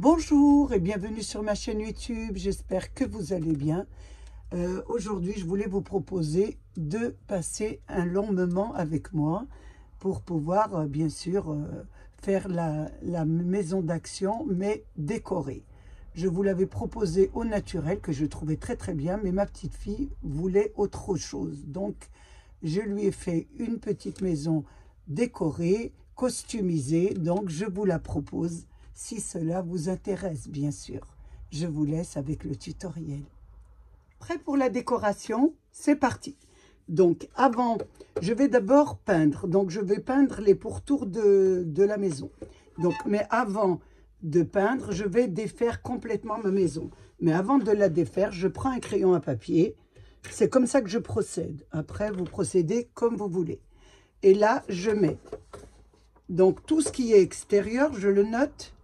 Bonjour et bienvenue sur ma chaîne YouTube, j'espère que vous allez bien. Aujourd'hui, je voulais vous proposer de passer un long moment avec moi pour pouvoir, bien sûr, faire la maison d'action, mais décorée. Je vous l'avais proposé au naturel, que je trouvais très très bien, mais ma petite fille voulait autre chose. Donc, je lui ai fait une petite maison décorée, customisée, donc je vous la propose. Si cela vous intéresse, bien sûr. Je vous laisse avec le tutoriel. Prêt pour la décoration? C'est parti. Donc, avant, je vais d'abord peindre. Donc, je vais peindre les pourtours de la maison. Donc, mais avant de peindre, je vais défaire complètement ma maison. Mais avant de la défaire, je prends un crayon à papier. C'est comme ça que je procède. Après, vous procédez comme vous voulez. Et là, je mets. Donc, tout ce qui est extérieur, je le note.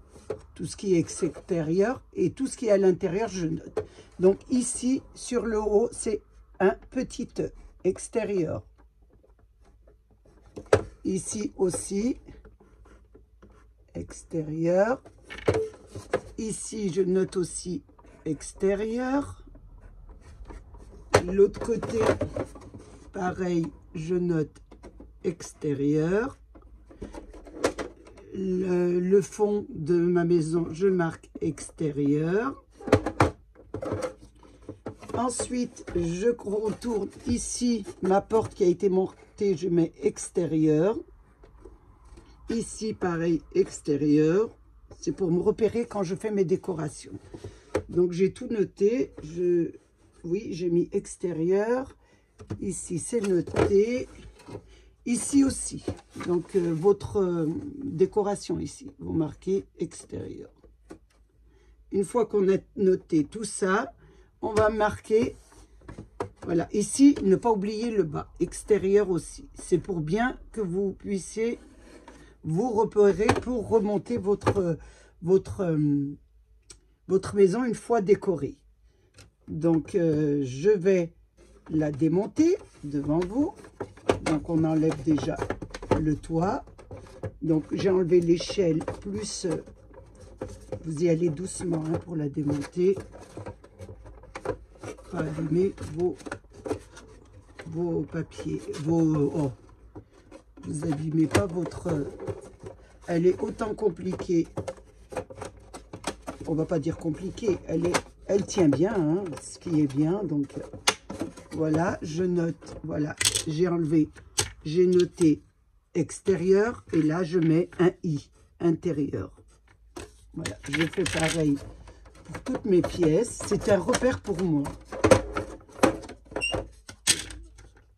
Tout ce qui est extérieur et tout ce qui est à l'intérieur, je note. Donc ici, sur le haut, c'est un petit E extérieur. Ici aussi, extérieur. Ici, je note aussi extérieur. L'autre côté, pareil, je note extérieur. Le fond de ma maison, je marque extérieur. Ensuite, je retourne ici, ma porte qui a été montée, je mets extérieur. Ici, pareil, extérieur. C'est pour me repérer quand je fais mes décorations. Donc, j'ai tout noté. Oui, j'ai mis extérieur. Ici, c'est noté. Ici aussi, donc votre décoration ici, vous marquez extérieur. Une fois qu'on a noté tout ça, on va marquer, voilà, ici, ne pas oublier le bas, extérieur aussi. C'est pour bien que vous puissiez vous repérer pour remonter votre maison une fois décorée. Donc, je vais la démonter devant vous. Donc, on enlève déjà le toit. Donc, j'ai enlevé l'échelle, plus vous y allez doucement hein, pour la démonter. Pas abîmer vos papiers. Oh, vous abîmez pas votre... Elle est autant compliquée. On va pas dire compliquée. Elle tient bien, hein, ce qui est bien. Donc... Voilà, je note, voilà, j'ai enlevé, j'ai noté extérieur et là je mets un I, intérieur. Voilà, je fais pareil pour toutes mes pièces, c'est un repère pour moi.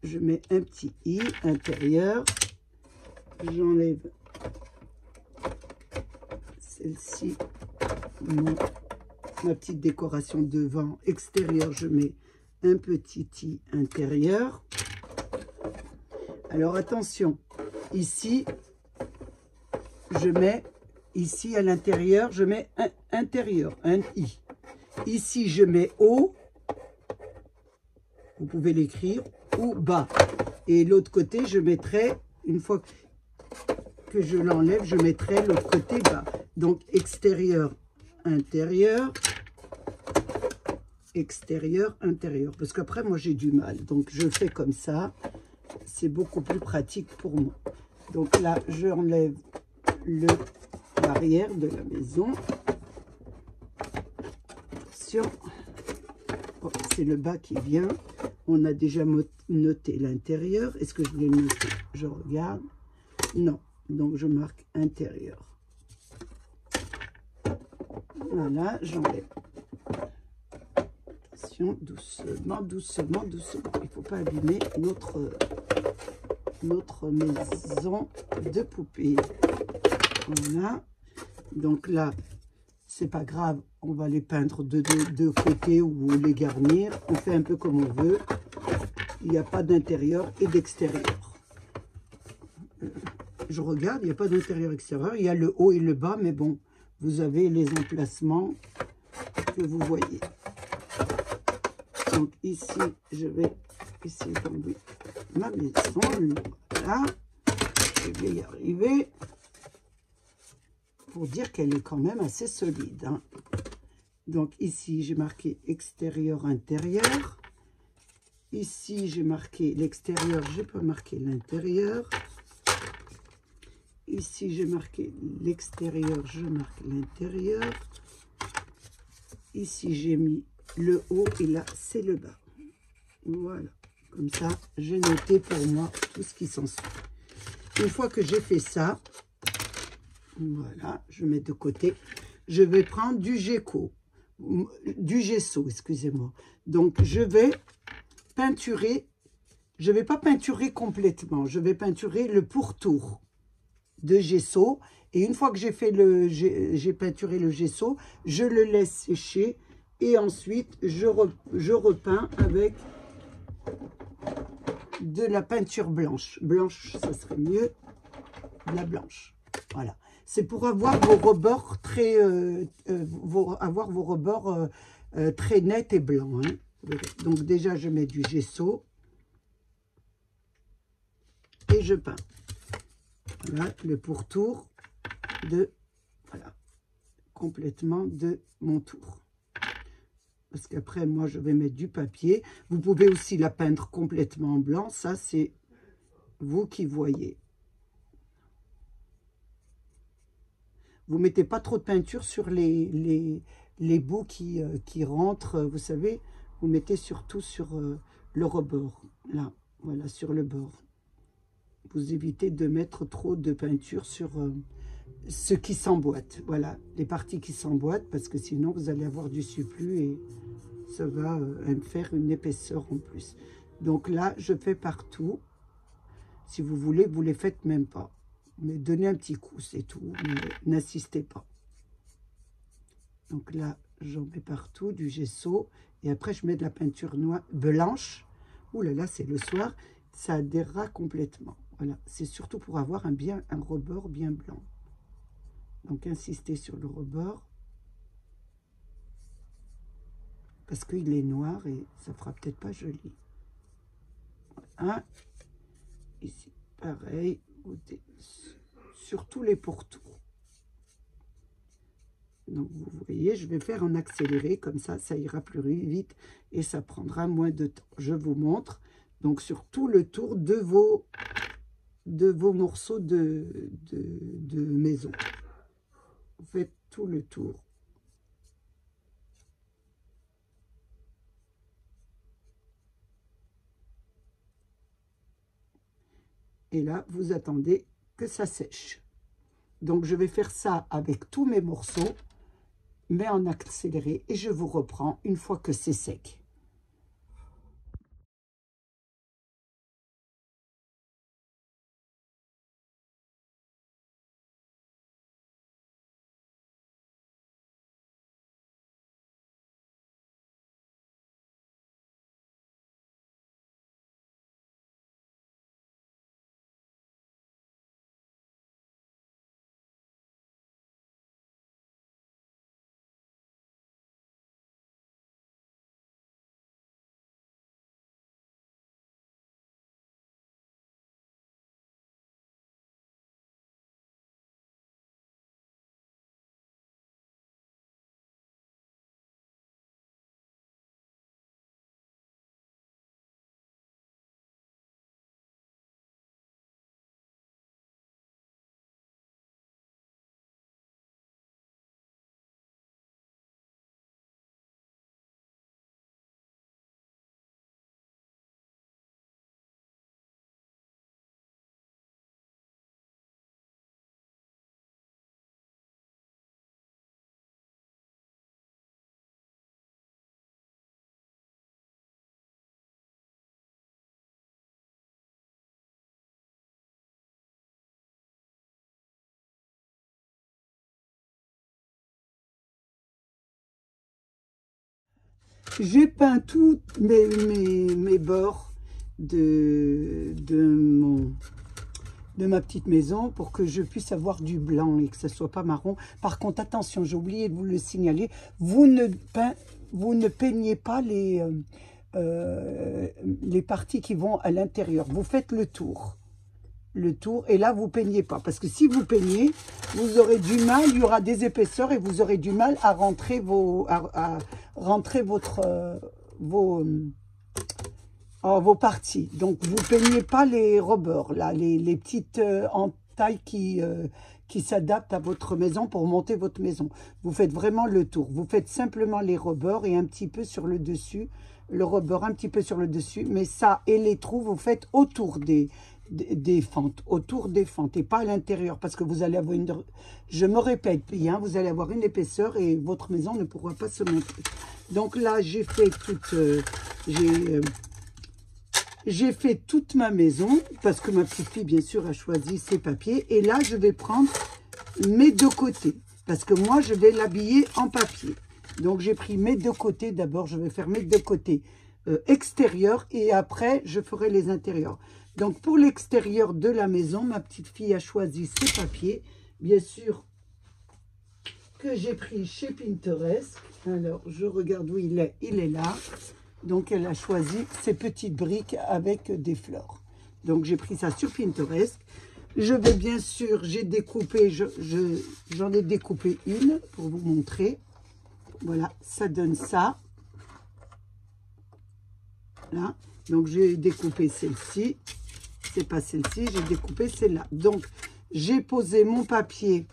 Je mets un petit I, intérieur, j'enlève celle-ci, ma petite décoration devant, extérieur, je mets un petit i intérieur. Alors attention, ici je mets, ici à l'intérieur je mets un intérieur, un i. Ici je mets haut, vous pouvez l'écrire, ou bas. Et l'autre côté je mettrai, une fois que je l'enlève, je mettrai l'autre côté bas. Donc extérieur, intérieur, extérieur, intérieur. Parce qu'après, moi, j'ai du mal. Donc, je fais comme ça. C'est beaucoup plus pratique pour moi. Donc là, j'enlève l'arrière de la maison. Attention. Oh, c'est le bas qui vient. On a déjà noté l'intérieur. Est-ce que je l'ai noté? Je regarde. Non. Donc, je marque intérieur. Voilà, j'enlève. Doucement, doucement, doucement. Il ne faut pas abîmer notre maison de poupée. Voilà. Donc là, c'est pas grave. On va les peindre de côté ou les garnir. On fait un peu comme on veut. Il n'y a pas d'intérieur et d'extérieur. Je regarde, il n'y a pas d'intérieur extérieur. Il y a le haut et le bas, mais bon, vous avez les emplacements que vous voyez. Donc ici, je vais essayer d'enlever ma maison. Voilà, je vais y arriver. pour dire qu'elle est quand même assez solide, hein. Donc ici, j'ai marqué extérieur, intérieur. Ici, j'ai marqué l'extérieur, je n'ai pas marqué l'intérieur. Ici, j'ai marqué l'extérieur, je marque l'intérieur. Ici, j'ai mis le haut et là, c'est le bas. Voilà. Comme ça, j'ai noté pour moi tout ce qui s'ensuit. Une fois que j'ai fait ça, voilà, je mets de côté. Je vais prendre du gesso, excusez-moi. Donc, je vais peinturer. Je ne vais pas peinturer complètement. Je vais peinturer le pourtour de gesso. Et une fois que j'ai peinturé le gesso, je le laisse sécher. Et ensuite, je repeins avec de la peinture blanche. Blanche, ça serait mieux. La blanche. Voilà. C'est pour avoir vos rebords très, très nets et blancs, hein. Donc déjà, je mets du gesso et je peins. Voilà le pourtour de, voilà, complètement de mon tour. Parce qu'après, moi, je vais mettre du papier. Vous pouvez aussi la peindre complètement en blanc. Ça, c'est vous qui voyez. Vous ne mettez pas trop de peinture sur les bouts qui rentrent. Vous savez, vous mettez surtout sur le rebord. Là, voilà, sur le bord. Vous évitez de mettre trop de peinture sur ce qui s'emboîte. Voilà, les parties qui s'emboîtent, parce que sinon, vous allez avoir du surplus et ça va me faire une épaisseur en plus. Donc là, je fais partout. Si vous voulez, vous ne les faites même pas. Mais donnez un petit coup, c'est tout. N'insistez pas. Donc là, j'en mets partout, du gesso. Et après, je mets de la peinture noire, blanche. Ouh là là, c'est le soir. Ça adhérera complètement. Voilà, c'est surtout pour avoir un rebord bien blanc. Donc, insistez sur le rebord. Parce qu'il est noir et ça fera peut-être pas joli. Voilà. Ici, pareil. Sur tous les pourtours. Donc, vous voyez, je vais faire en accéléré. Comme ça, ça ira plus vite et ça prendra moins de temps. Je vous montre. Donc, sur tout le tour de vos morceaux de maison. Vous faites tout le tour. Et là, vous attendez que ça sèche. Donc, je vais faire ça avec tous mes morceaux, mais en accéléré. Et je vous reprends une fois que c'est sec. J'ai peint tous mes bords de ma petite maison pour que je puisse avoir du blanc et que ce ne soit pas marron. Par contre, attention, j'ai oublié de vous le signaler, vous ne peignez pas les parties qui vont à l'intérieur. Vous faites le tour. le tour. Et là, vous peignez pas. Parce que si vous peignez, vous aurez du mal, il y aura des épaisseurs et vous aurez du mal à rentrer à rentrer vos parties. Donc, vous peignez pas les rebords, là, les petites entailles qui s'adaptent à votre maison pour monter votre maison. Vous faites vraiment le tour. Vous faites simplement les rebords et un petit peu sur le dessus, le rebord un petit peu sur le dessus. Mais ça et les trous, vous faites autour des fentes, autour des fentes et pas à l'intérieur parce que vous allez avoir une, je me répète bien, vous allez avoir une épaisseur et votre maison ne pourra pas se monter. Donc là, j'ai fait j'ai fait toute ma maison, parce que ma petite fille, bien sûr, a choisi ses papiers. Et là, je vais prendre mes deux côtés, parce que moi, je vais l'habiller en papier. Donc, j'ai pris mes deux côtés. D'abord, je vais faire mes deux côtés extérieurs et après, je ferai les intérieurs. Donc, pour l'extérieur de la maison, ma petite fille a choisi ses papiers. Bien sûr, que j'ai pris chez Pinterest. Alors, je regarde où il est. Il est là. Donc, elle a choisi ces petites briques avec des fleurs. Donc, j'ai pris ça sur Pinterest. Je vais bien sûr, j'ai découpé, j'en ai découpé une pour vous montrer. Voilà, ça donne ça. Là. Donc, j'ai découpé celle-ci. C'est pas celle-ci, j'ai découpé celle-là. Donc, j'ai posé mon papier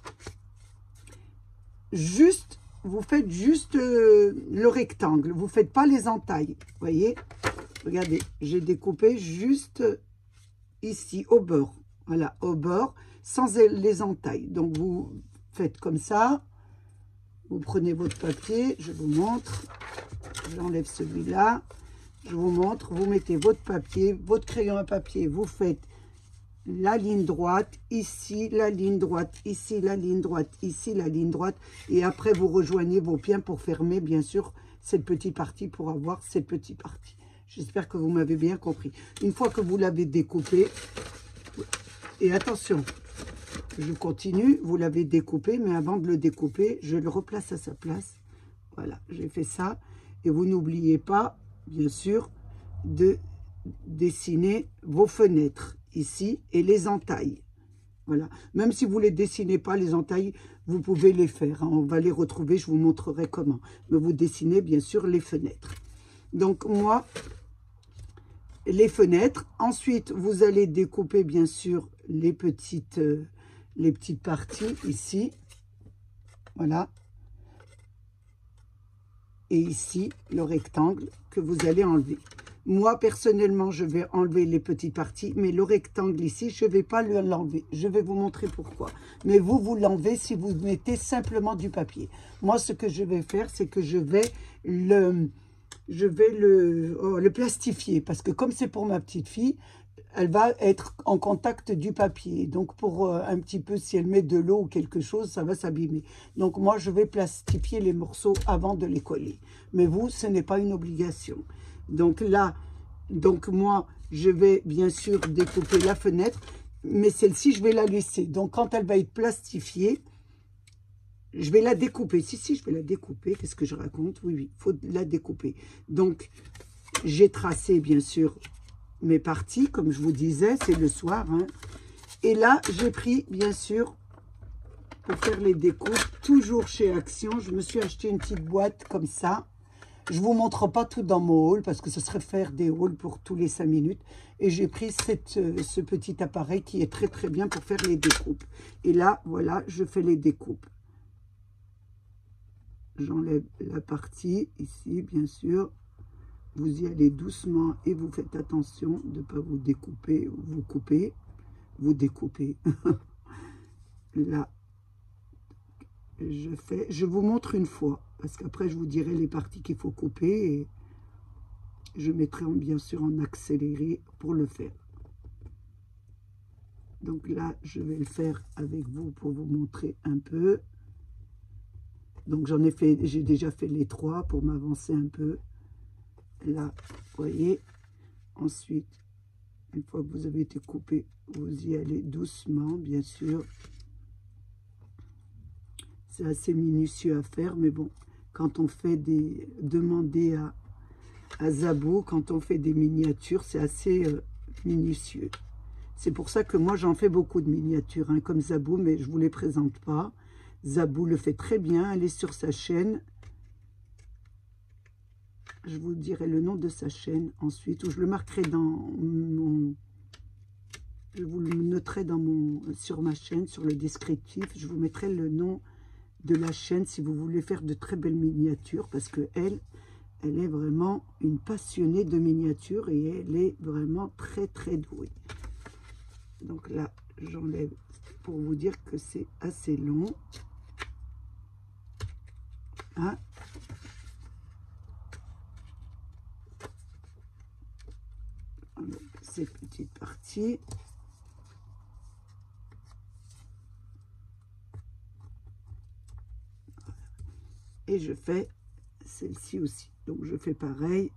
juste... Vous faites juste le rectangle. Vous ne faites pas les entailles. Vous voyez? Regardez, j'ai découpé juste ici, au bord. Voilà, au bord, sans les entailles. Donc, vous faites comme ça. Vous prenez votre papier. Je vous montre. J'enlève celui-là. Je vous montre. Vous mettez votre papier, votre crayon à papier. Vous faites la ligne droite, ici, la ligne droite, ici, la ligne droite, ici, la ligne droite. Et après, vous rejoignez vos pieds pour fermer, bien sûr, cette petite partie pour avoir cette petite partie. J'espère que vous m'avez bien compris. Une fois que vous l'avez découpé, et attention, je continue, vous l'avez découpé, mais avant de le découper, je le replace à sa place. Voilà, j'ai fait ça. Et vous n'oubliez pas, bien sûr, de dessiner vos fenêtres ici et les entailles. Voilà, même si vous ne les dessinez pas, les entailles, vous pouvez les faire, hein. On va les retrouver, je vous montrerai comment. Mais vous dessinez bien sûr les fenêtres. Donc moi, les fenêtres. Ensuite, vous allez découper bien sûr les petites parties ici. Voilà. Et ici, le rectangle que vous allez enlever. Moi, personnellement, je vais enlever les petites parties, mais le rectangle ici, je ne vais pas l'enlever. Je vais vous montrer pourquoi. Mais vous l'enlevez si vous mettez simplement du papier. Moi, ce que je vais faire, c'est que je vais le plastifier. Parce que comme c'est pour ma petite fille, elle va être en contact du papier. Donc, pour un petit peu, si elle met de l'eau ou quelque chose, ça va s'abîmer. Donc, moi, je vais plastifier les morceaux avant de les coller. Mais vous, ce n'est pas une obligation. Donc là, moi, je vais bien sûr découper la fenêtre, mais celle-ci, je vais la laisser. Donc, quand elle va être plastifiée, je vais la découper. Si, je vais la découper. Qu'est-ce que je raconte? Oui, il faut la découper. Donc, j'ai tracé, bien sûr, mes parties, comme je vous disais, c'est le soir. Hein. Et là, j'ai pris, bien sûr, pour faire les découpes, toujours chez Action, je me suis acheté une petite boîte comme ça. Je ne vous montre pas tout dans mon haul parce que ce serait faire des hauls pour tous les 5 minutes. Et j'ai pris ce petit appareil qui est très très bien pour faire les découpes. Et là, voilà, je fais les découpes. J'enlève la partie ici, bien sûr. Vous y allez doucement et vous faites attention de ne pas vous découper, vous couper, vous découpez. Là, je vous montre une fois. Parce qu'après, je vous dirai les parties qu'il faut couper et je mettrai bien sûr en accéléré pour le faire. Donc là, je vais le faire avec vous pour vous montrer un peu. Donc j'ai déjà fait les 3 pour m'avancer un peu. Là, vous voyez. Ensuite, une fois que vous avez été coupé, vous y allez doucement, bien sûr. C'est assez minutieux à faire, mais bon. Quand on fait demandez à Zabo, quand on fait des miniatures, c'est assez minutieux. C'est pour ça que moi, j'en fais beaucoup de miniatures, hein, comme Zabou, mais je ne vous les présente pas. Zabou le fait très bien, allez sur sa chaîne. Je vous dirai le nom de sa chaîne ensuite, ou je le marquerai dans mon... Je vous le noterai sur ma chaîne, sur le descriptif. Je vous mettrai le nom de la chaîne si vous voulez faire de très belles miniatures, parce que elle est vraiment une passionnée de miniatures et elle est vraiment très très douée. Donc là, j'enlève pour vous dire que c'est assez long. Hein? Ces petites parties. Et je fais celle-ci aussi. Donc je fais pareil.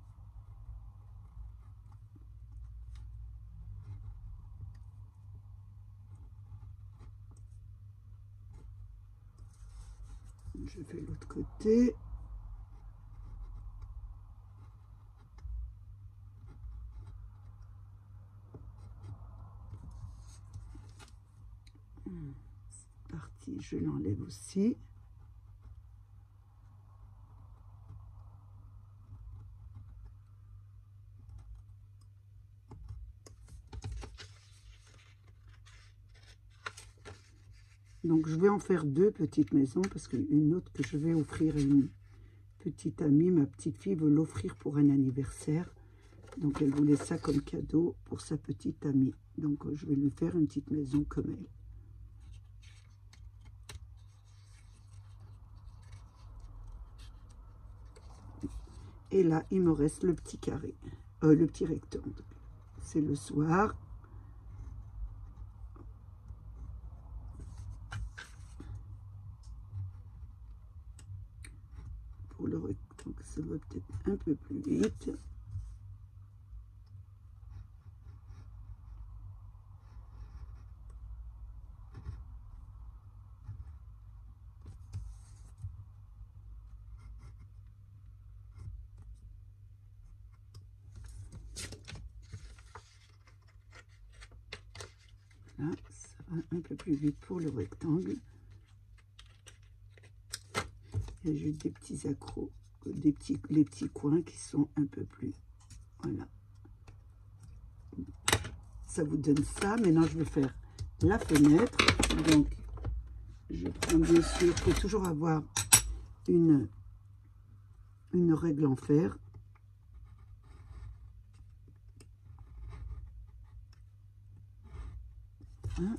Je fais l'autre côté. Cette partie, je l'enlève aussi. Donc, je vais en faire deux petites maisons parce qu'une autre que je vais offrir à une petite amie, ma petite fille veut l'offrir pour un anniversaire. Donc, elle voulait ça comme cadeau pour sa petite amie. Donc, je vais lui faire une petite maison comme elle. Et là, il me reste le petit carré, le petit rectangle. C'est le soir. Pour le rectangle, ça va peut-être un peu plus vite. Là, ça va un peu plus vite pour le rectangle. Et j'ai des petits accros, les petits coins qui sont un peu plus. Voilà. Ça vous donne ça. Maintenant, je vais faire la fenêtre. Donc, je prends bien sûr, il faut toujours avoir une règle en fer. Hein?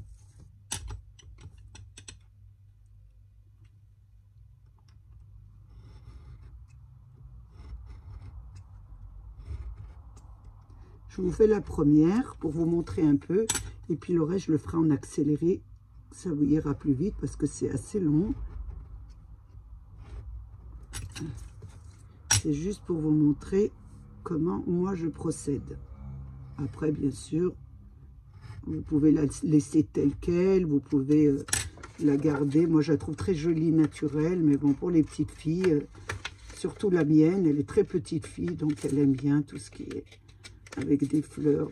Je vous fais la première pour vous montrer un peu. Et puis le reste, je le ferai en accéléré. Ça vous ira plus vite parce que c'est assez long. C'est juste pour vous montrer comment moi je procède. Après, bien sûr, vous pouvez la laisser telle qu'elle. Vous pouvez la garder. Moi, je la trouve très jolie, naturelle. Mais bon, pour les petites filles, surtout la mienne, elle est très petite fille. Donc, elle aime bien tout ce qui est avec des fleurs.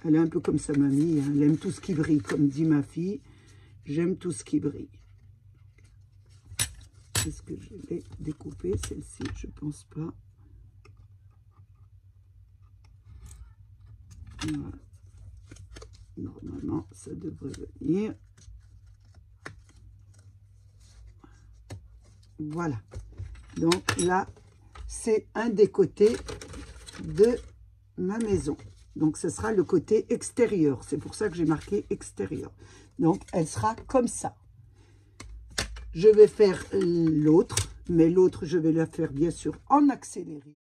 Elle est un peu comme sa mamie, hein. Elle aime tout ce qui brille, comme dit ma fille. J'aime tout ce qui brille. Est-ce que je l'ai découpée, celle-ci? Je pense pas. Voilà. Normalement, ça devrait venir. Voilà. Donc là, c'est un des côtés de ma maison. Donc, ce sera le côté extérieur. C'est pour ça que j'ai marqué extérieur. Donc, elle sera comme ça. Je vais faire l'autre, mais l'autre, je vais la faire bien sûr en accéléré.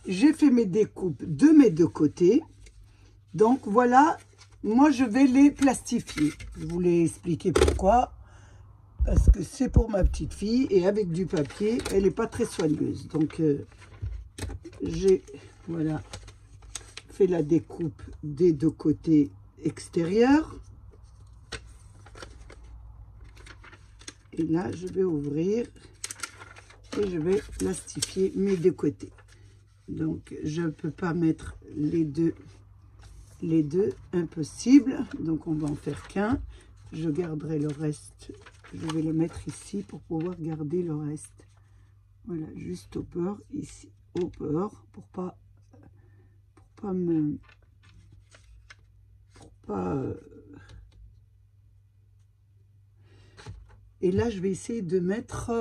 J'ai fait mes découpes de mes deux côtés. Donc, voilà, moi, je vais les plastifier. Je vous l'ai expliqué pourquoi. Parce que c'est pour ma petite fille et avec du papier, elle n'est pas très soigneuse. Donc, j'ai Voilà, fait la découpe des deux côtés extérieurs. Et là, je vais ouvrir et je vais plastifier mes deux côtés. Donc, je ne peux pas mettre les deux, impossible. Donc, on va en faire qu'un. Je garderai le reste. Je vais le mettre ici pour pouvoir garder le reste. Voilà, juste au bord, ici, au bord, pour pas Et là, je vais essayer de mettre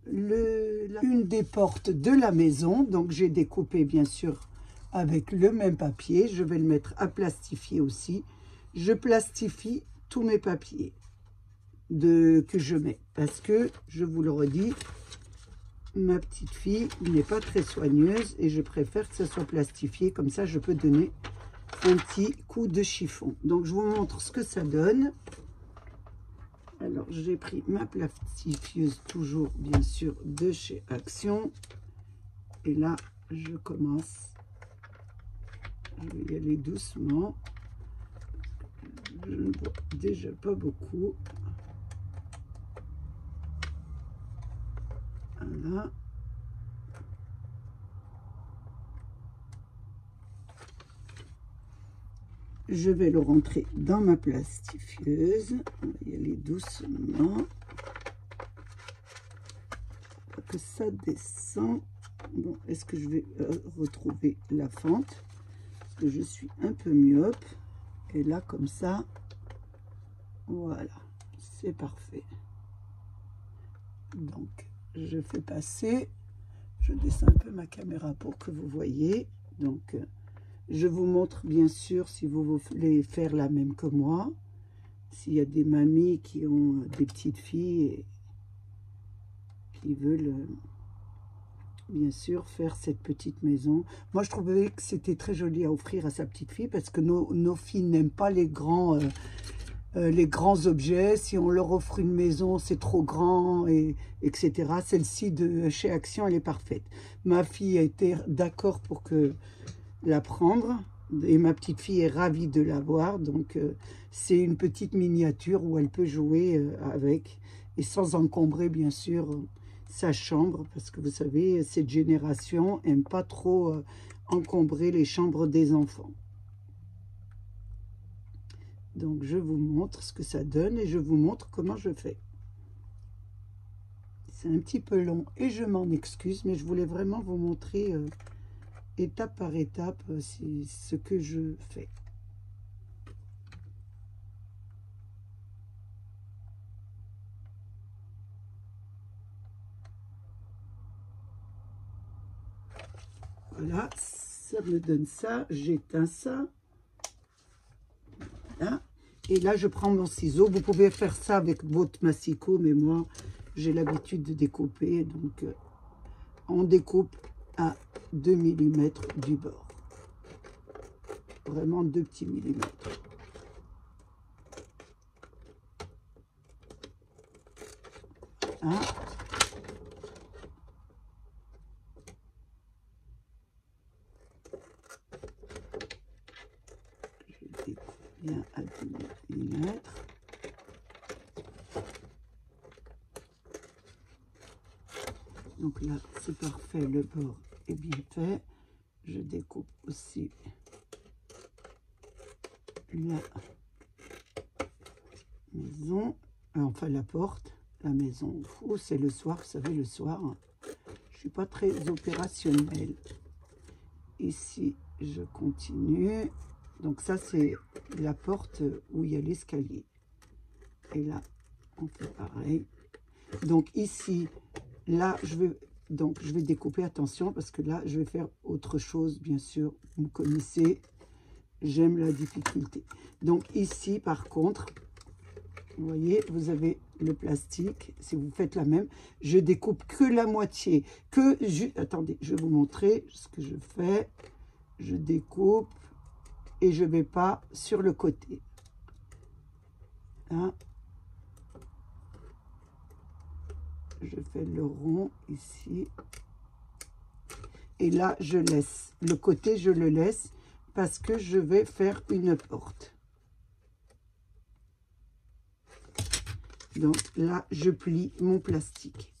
une des portes de la maison. Donc, j'ai découpé, bien sûr, avec le même papier. Je vais le mettre à plastifier aussi. Je plastifie tous mes papiers que je mets. Parce que, je vous le redis, ma petite fille n'est pas très soigneuse et je préfère que ça soit plastifié. Comme ça, je peux donner un petit coup de chiffon. Donc, je vous montre ce que ça donne. Alors, j'ai pris ma plastifieuse, toujours, bien sûr, de chez Action. Et là, je commence. Je vais y aller doucement. Je ne vois déjà pas beaucoup. Voilà. Je vais le rentrer dans ma plastifieuse. On va y aller doucement. Pour que ça descend. Bon, est-ce que je vais retrouver la fente? Parce que je suis un peu myope. Et là, comme ça, voilà, c'est parfait. Donc, je fais passer. Je descends un peu ma caméra pour que vous voyez. Donc, je vous montre bien sûr si vous voulez faire la même que moi. S'il y a des mamies qui ont des petites filles et qui veulent bien sûr faire cette petite maison. Moi, je trouvais que c'était très joli à offrir à sa petite fille parce que nos filles n'aiment pas les grands objets. Si on leur offre une maison, c'est trop grand, etc. Celle-ci de chez Action, elle est parfaite. Ma fille a été d'accord pour la prendre et ma petite fille est ravie de l'avoir. Donc, c'est une petite miniature où elle peut jouer avec et sans encombrer, bien sûr, sa chambre. Parce que vous savez, cette génération n'aime pas trop encombrer les chambres des enfants. Donc, je vous montre ce que ça donne et je vous montre comment je fais. C'est un petit peu long et je m'en excuse, mais je voulais vraiment vous montrer étape par étape ce que je fais. Voilà, ça me donne ça, j'éteins ça. Voilà. Et là, je prends mon ciseau. Vous pouvez faire ça avec votre massicot, mais moi, j'ai l'habitude de découper. Donc, on découpe à 2 mm du bord. Vraiment 2 petits millimètres. Hein? Je découpe bien à 2 mm. Donc là, c'est parfait, le bord est bien fait. Je découpe aussi la maison, enfin la porte, la maison. C'est le soir, vous savez, le soir, je suis pas très opérationnelle. Ici, je continue. Donc ça, c'est la porte où il y a l'escalier. Et là, on fait pareil. Donc ici, là, je vais découper, attention, parce que là, je vais faire autre chose, bien sûr. Vous me connaissez, j'aime la difficulté. Donc ici, par contre, vous voyez, vous avez le plastique. Si vous faites la même, je découpe que la moitié. Attendez, je vais vous montrer ce que je fais. Je découpe et je ne vais pas sur le côté. Hein? Je fais le rond ici. Et là, je laisse. Le côté, je le laisse parce que je vais faire une porte. Donc là, je plie mon plastique.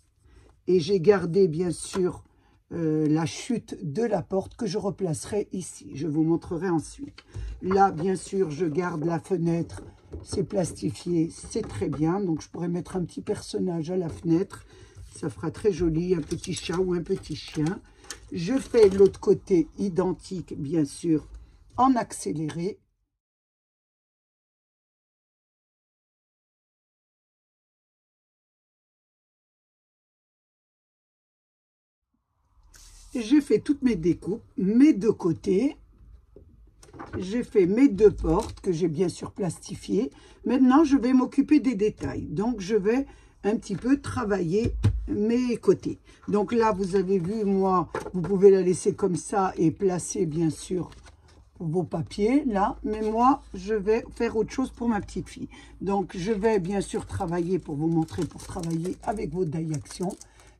Et j'ai gardé, bien sûr, la chute de la porte que je replacerai ici. Je vous montrerai ensuite. Là, bien sûr, je garde la fenêtre. C'est plastifié, c'est très bien. Donc, je pourrais mettre un petit personnage à la fenêtre. Ça fera très joli, un petit chat ou un petit chien. Je fais l'autre côté identique, bien sûr, en accéléré. J'ai fait toutes mes découpes, mes deux côtés. J'ai fait mes deux portes que j'ai bien sûr plastifiées. Maintenant, je vais m'occuper des détails. Donc, je vais un petit peu travailler mes côtés. Donc là, vous avez vu, moi, vous pouvez la laisser comme ça et placer bien sûr vos papiers là. Mais moi, je vais faire autre chose pour ma petite fille. Donc, je vais bien sûr travailler pour vous montrer, pour travailler avec vos die action.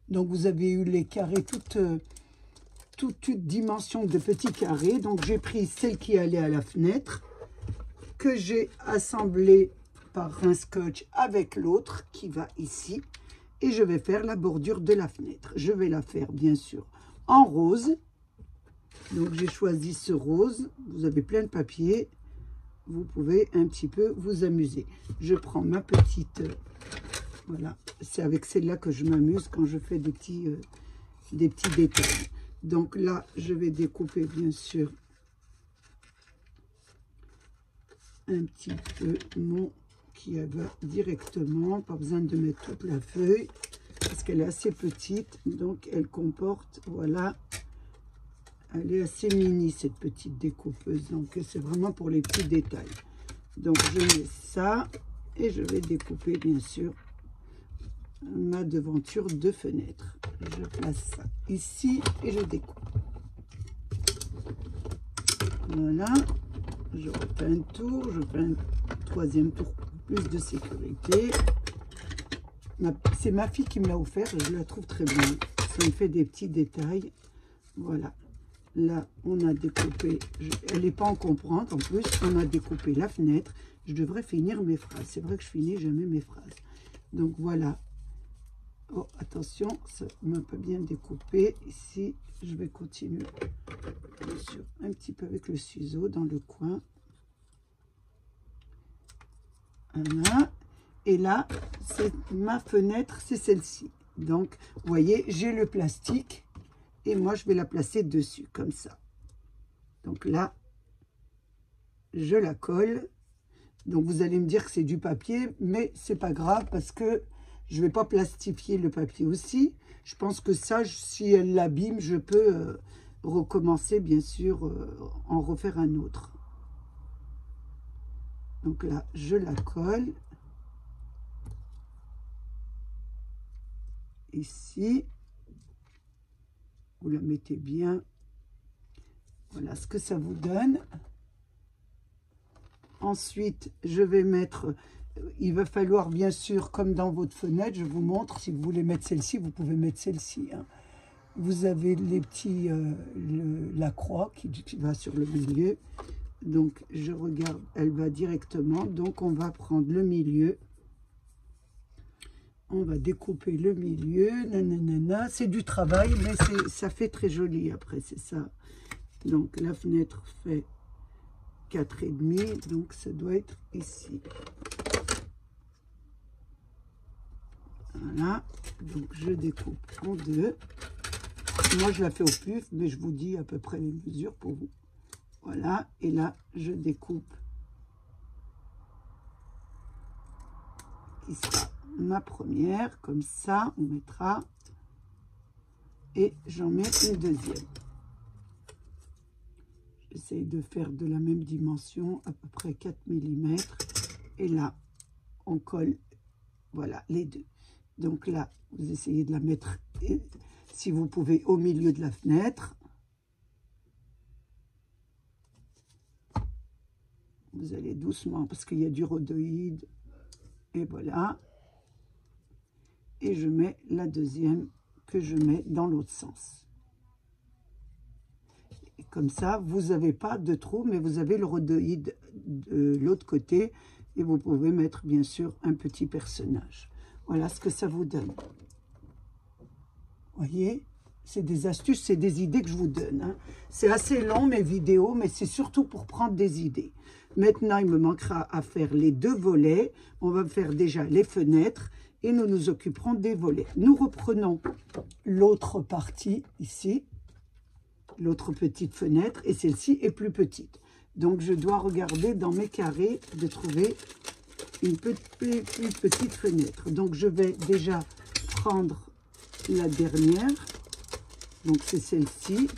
Donc, vous avez eu les carrés toute dimension de petits carrés. Donc, j'ai pris celle qui allait à la fenêtre, que j'ai assemblée par un scotch avec l'autre qui va ici. Et je vais faire la bordure de la fenêtre. Je vais la faire, bien sûr, en rose. Donc, j'ai choisi ce rose. Vous avez plein de papier. Vous pouvez un petit peu vous amuser. Je prends ma petite... voilà, c'est avec celle-là que je m'amuse quand je fais des petits détails. Donc là, je vais découper, bien sûr, un petit peu mon qui va directement. Pas besoin de mettre toute la feuille, parce qu'elle est assez petite. Donc, elle comporte, voilà, elle est assez mini, cette petite découpeuse. Donc, c'est vraiment pour les petits détails. Donc, je mets ça et je vais découper, bien sûr, ma devanture de fenêtre. Je place ça ici et je découpe. Voilà, je refais un tour, je fais un troisième tour pour plus de sécurité. C'est ma fille qui me l'a offert et je la trouve très bien. Ça me fait des petits détails. Voilà, là on a découpé, elle n'est pas encombrante en plus, on a découpé la fenêtre. Je devrais finir mes phrases, c'est vrai que je finis jamais mes phrases. Donc voilà. Oh, attention, ça m'a pas bien découpé. Ici, je vais continuer, bien sûr, un petit peu avec le ciseau dans le coin. Voilà. Et là, c'est ma fenêtre, c'est celle-ci. Donc, vous voyez, j'ai le plastique et moi, je vais la placer dessus, comme ça. Donc là, je la colle. Donc, vous allez me dire que c'est du papier, mais c'est pas grave parce que je ne vais pas plastifier le papier aussi. Je pense que ça, si elle l'abîme, je peux recommencer, bien sûr, en refaire un autre. Donc là, je la colle. Ici. Vous la mettez bien. Voilà ce que ça vous donne. Ensuite, je vais mettre... Il va falloir, bien sûr, comme dans votre fenêtre, je vous montre, si vous voulez mettre celle-ci, vous pouvez mettre celle-ci. Hein. Vous avez les petits, la croix qui va sur le milieu. Donc, je regarde, elle va directement. Donc, on va prendre le milieu. On va découper le milieu. Nanana. C'est du travail, mais ça fait très joli après, c'est ça. Donc, la fenêtre fait 4,5. Donc, ça doit être ici. Voilà, donc je découpe en deux. Moi, je la fais au puf, mais je vous dis à peu près les mesures pour vous. Voilà, et là, je découpe qui sera ma première. Comme ça, on mettra. Et j'en mets une deuxième. J'essaye de faire de la même dimension, à peu près 4 mm. Et là, on colle, voilà, les deux. Donc là, vous essayez de la mettre, si vous pouvez, au milieu de la fenêtre. Vous allez doucement parce qu'il y a du rhodoïde. Et voilà. Et je mets la deuxième que je mets dans l'autre sens. Comme ça, vous n'avez pas de trou, mais vous avez le rhodoïde de l'autre côté. Et vous pouvez mettre, bien sûr, un petit personnage. Voilà ce que ça vous donne. Voyez, c'est des astuces, c'est des idées que je vous donne. Hein. C'est assez long, mes vidéos, mais c'est surtout pour prendre des idées. Maintenant, il me manquera à faire les 2 volets. On va faire déjà les fenêtres et nous nous occuperons des volets. Nous reprenons l'autre partie ici, l'autre petite fenêtre, et celle-ci est plus petite. Donc, je dois regarder dans mes carrés de trouver une plus petite fenêtre. Donc, je vais déjà prendre la dernière. Donc, c'est celle-ci.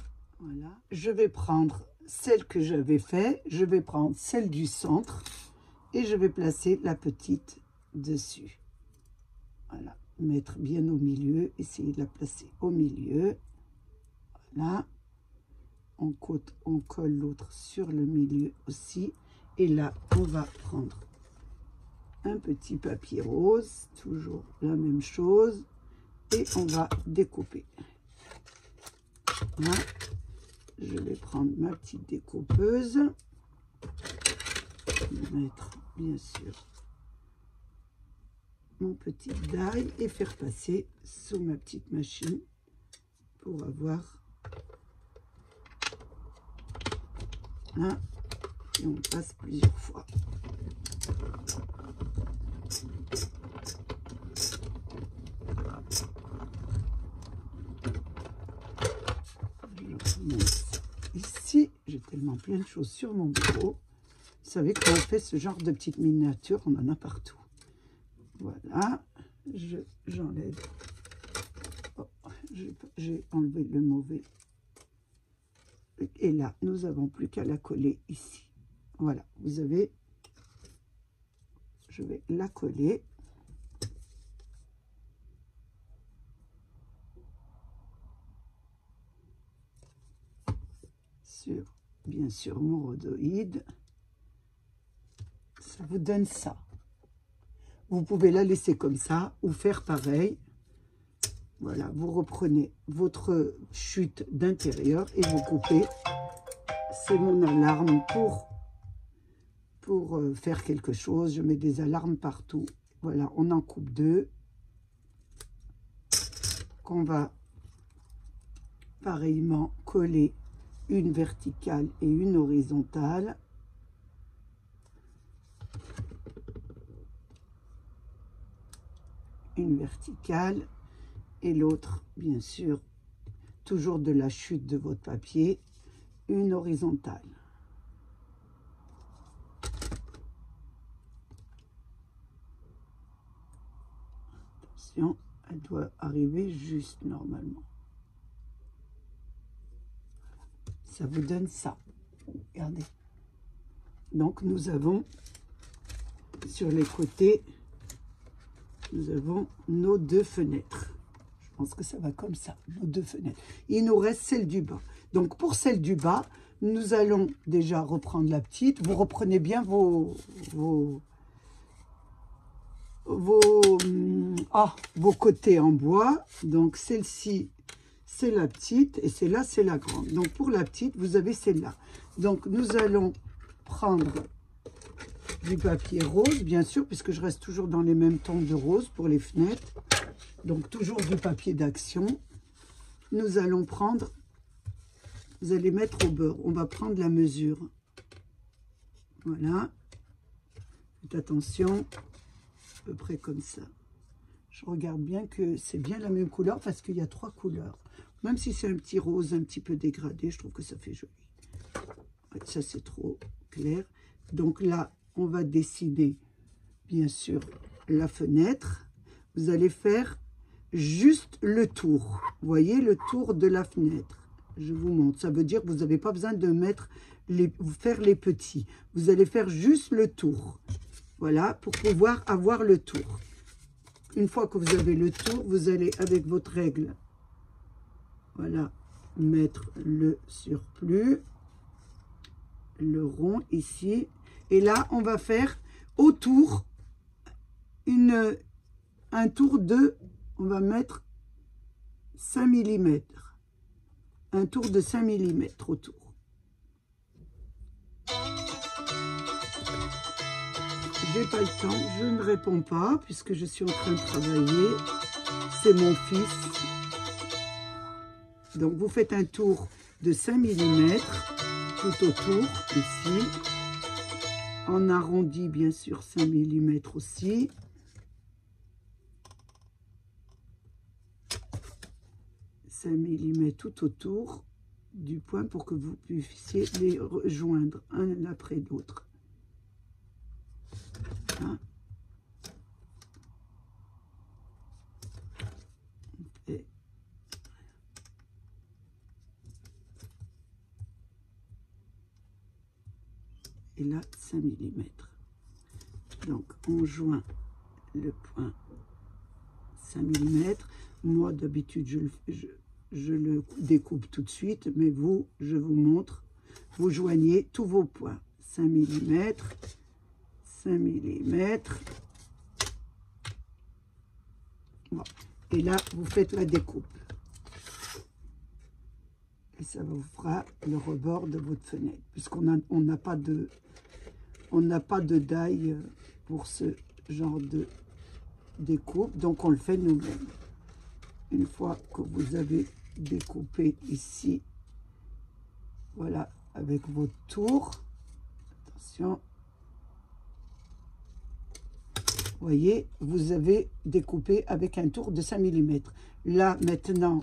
Voilà. Je vais prendre celle que j'avais fait. Je vais prendre celle du centre. Et je vais placer la petite dessus. Voilà. Mettre bien au milieu. Essayer de la placer au milieu. Voilà. On colle l'autre sur le milieu aussi. Et là, on va prendre un petit papier rose. Toujours la même chose. Et on va découper. Voilà. Je vais prendre ma petite découpeuse. Mettre, bien sûr, mon petit die et faire passer sous ma petite machine pour avoir un. Et on passe plusieurs fois. Ici, j'ai tellement plein de choses sur mon bureau. Vous savez, quand on fait ce genre de petites miniatures, on en a partout. Voilà, j'enlève. Oh, j'ai enlevé le mauvais. Et là, nous n'avons plus qu'à la coller ici. Voilà, vous avez. Je vais la coller. Sur, bien sûr, mon rhodoïde. Ça vous donne ça. Vous pouvez la laisser comme ça ou faire pareil. Voilà, vous reprenez votre chute d'intérieur et vous coupez. C'est mon alarme pour faire quelque chose. Je mets des alarmes partout. Voilà, on en coupe 2. Qu'on va pareillement coller une verticale et une horizontale. Une verticale et l'autre, bien sûr, toujours de la chute de votre papier, une horizontale. Attention, elle doit arriver juste normalement. Ça vous donne ça. Regardez. Donc, nous avons sur les côtés, nous avons nos 2 fenêtres. Je pense que ça va comme ça, nos 2 fenêtres. Il nous reste celle du bas. Donc, pour celle du bas, nous allons déjà reprendre la petite. Vous reprenez bien vos côtés en bois. Donc, celle-ci, c'est la petite et celle-là, c'est la grande. Donc, pour la petite, vous avez celle-là. Donc, nous allons prendre du papier rose, bien sûr, puisque je reste toujours dans les mêmes tons de rose pour les fenêtres. Donc, toujours du papier d'action. Nous allons prendre, vous allez mettre au beurre. On va prendre la mesure. Voilà. Faites attention, à peu près comme ça. Je regarde bien que c'est bien la même couleur parce qu'il y a 3 couleurs. Même si c'est un petit rose un petit peu dégradé, je trouve que ça fait joli. Ouais, ça, c'est trop clair. Donc là, on va dessiner, bien sûr, la fenêtre. Vous allez faire juste le tour. Vous voyez, le tour de la fenêtre. Je vous montre. Ça veut dire que vous n'avez pas besoin de faire les petits. Vous allez faire juste le tour. Voilà, pour pouvoir avoir le tour. Une fois que vous avez le tour, vous allez, avec votre règle, voilà, mettre le surplus, le rond ici. Et là, on va faire autour un tour de, on va mettre 5 mm. Un tour de 5 mm autour. j'ai pas le temps, je ne réponds pas puisque je suis en train de travailler. C'est mon fils. Donc vous faites un tour de 5 mm tout autour ici. En arrondi bien sûr 5 mm aussi. Mm tout autour du point pour que vous puissiez les rejoindre un après l'autre. Hein? Et là 5 mm. Donc on joint le point 5 mm. Moi d'habitude je le découpe tout de suite, mais vous, je vous montre, vous joignez tous vos points. 5 mm, 5 mm. Bon. Et là, vous faites la découpe. Et ça vous fera le rebord de votre fenêtre, puisqu'on n'a pas de daille pour ce genre de découpe, donc on le fait nous-mêmes. Une fois que vous avez découpé ici, voilà, avec vos tours, attention, vous voyez, vous avez découpé avec un tour de 5 mm. Là, maintenant,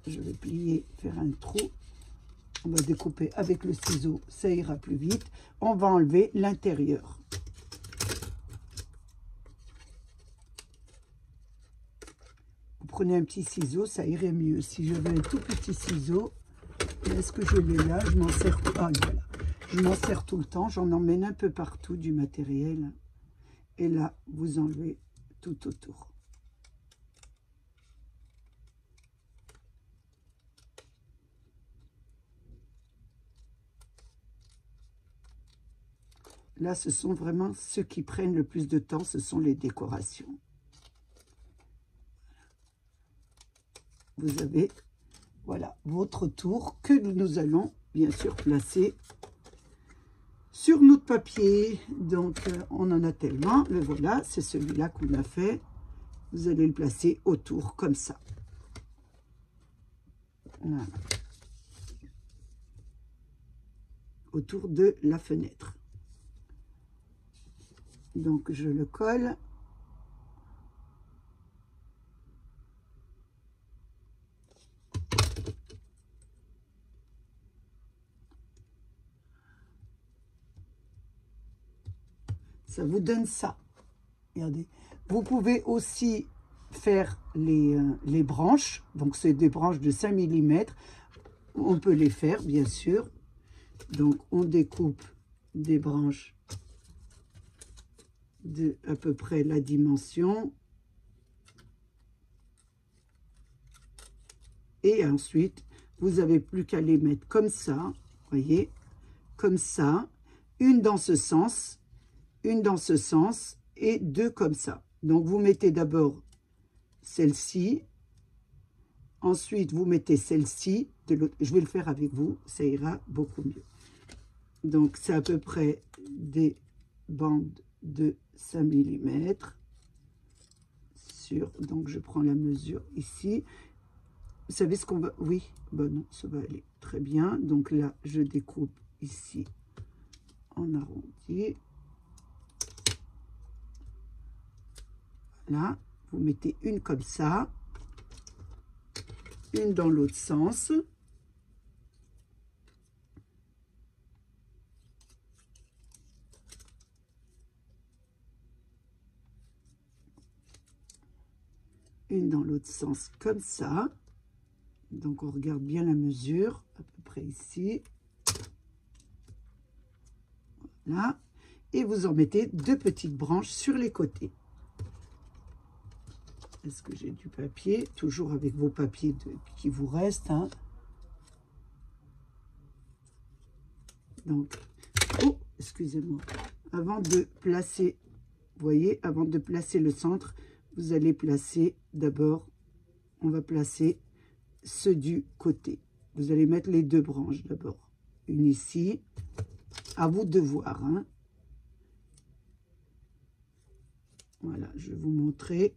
je vais plier, faire un trou. On va découper avec le ciseau, ça ira plus vite. On va enlever l'intérieur. Vous prenez un petit ciseau, ça irait mieux. Si je veux un tout petit ciseau, est-ce que je l'ai là? Je m'en sers, voilà. Je m'en sers tout le temps. J'en emmène un peu partout du matériel. Et là, vous enlevez tout autour. Là, ce sont vraiment ceux qui prennent le plus de temps, ce sont les décorations. Vous avez, voilà, votre tour que nous allons bien sûr placer sur notre papier. Donc, on en a tellement. Le voilà, c'est celui-là qu'on a fait. Vous allez le placer autour, comme ça. Voilà. Autour de la fenêtre. Donc, je le colle. Ça vous donne ça. Regardez. Vous pouvez aussi faire les branches. Donc, c'est des branches de 5 mm. On peut les faire, bien sûr. Donc, on découpe des branches de à peu près la dimension. Et ensuite, vous n'avez plus qu'à les mettre comme ça. Voyez, comme ça. Une dans ce sens. Une dans ce sens et deux comme ça. Donc, vous mettez d'abord celle-ci. Ensuite, vous mettez celle-ci de l'autre. Je vais le faire avec vous, ça ira beaucoup mieux. Donc, c'est à peu près des bandes de 5 mm. Donc, je prends la mesure ici. Vous savez ce qu'on va... Oui, ben non, ça va aller très bien. Donc là, je découpe ici en arrondi. Là, vous mettez une comme ça, une dans l'autre sens. Une dans l'autre sens comme ça. Donc, on regarde bien la mesure, à peu près ici. Voilà. Et vous en mettez deux petites branches sur les côtés. Est-ce que j'ai du papier? Toujours avec vos papiers qui vous restent. Hein. Donc, oh, excusez-moi. Avant de placer, vous voyez, avant de placer le centre, vous allez placer d'abord, on va placer ceux du côté. Vous allez mettre les deux branches d'abord. Une ici. À vous de voir. Hein. Voilà, je vais vous montrer.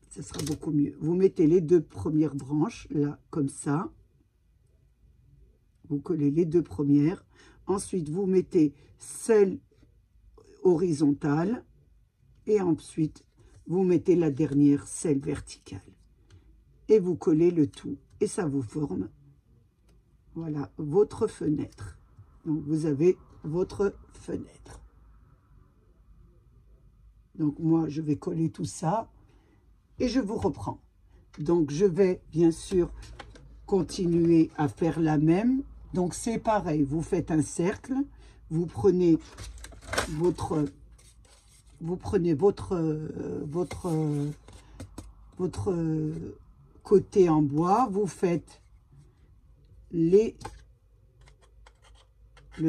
Ça sera beaucoup mieux. Vous mettez les deux premières branches, là, comme ça. Vous collez les deux premières. Ensuite, vous mettez celle horizontale. Et ensuite, vous mettez la dernière, celle verticale. Et vous collez le tout. Et ça vous forme, voilà, votre fenêtre. Donc, vous avez votre fenêtre. Donc, moi, je vais coller tout ça. Et je vous reprends. Donc, je vais, bien sûr, continuer à faire la même. Donc, c'est pareil. Vous faites un cercle. Vous prenez votre côté en bois, vous faites le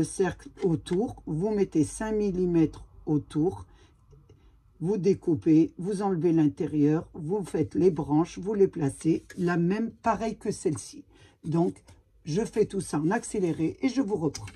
cercle autour, vous mettez 5 mm autour, vous découpez, vous enlevez l'intérieur, vous faites les branches, vous les placez, la même, pareil que celle-ci. Donc, je fais tout ça en accéléré et je vous reprends.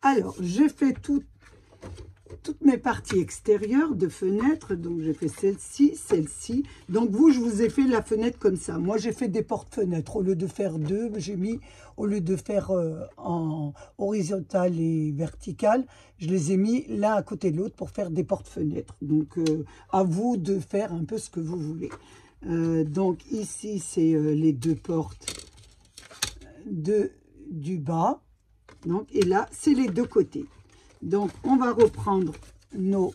Alors, j'ai fait toutes mes parties extérieures de fenêtres. Donc, j'ai fait celle-ci, celle-ci. Donc, vous, je vous ai fait la fenêtre comme ça. Moi, j'ai fait des portes-fenêtres. Au lieu de faire deux, j'ai mis, au lieu de faire en horizontal et vertical, je les ai mis l'un à côté de l'autre pour faire des portes-fenêtres. Donc, à vous de faire un peu ce que vous voulez. Donc, ici, c'est les deux portes du bas. Donc, et là, c'est les deux côtés. Donc, on va reprendre nos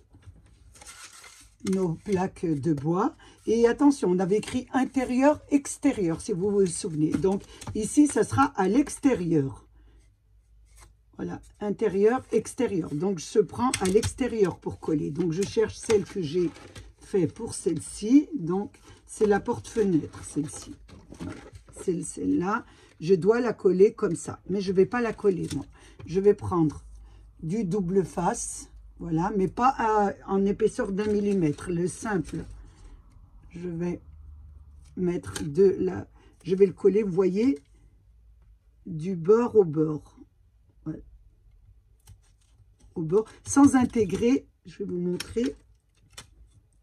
plaques de bois. Et attention, on avait écrit intérieur, extérieur, si vous vous souvenez. Donc, ici, ça sera à l'extérieur. Voilà, intérieur, extérieur. Donc, je prends à l'extérieur pour coller. Donc, je cherche celle que j'ai fait pour celle-ci. Donc, c'est la porte-fenêtre, celle-ci. Voilà. Celle-là, je dois la coller comme ça. Mais je ne vais pas la coller, moi. Je vais prendre du double face, voilà, mais pas en épaisseur d'1 millimètre. Le simple, je vais mettre je vais le coller, vous voyez, du bord au bord. Voilà. Au bord, sans intégrer, je vais vous montrer,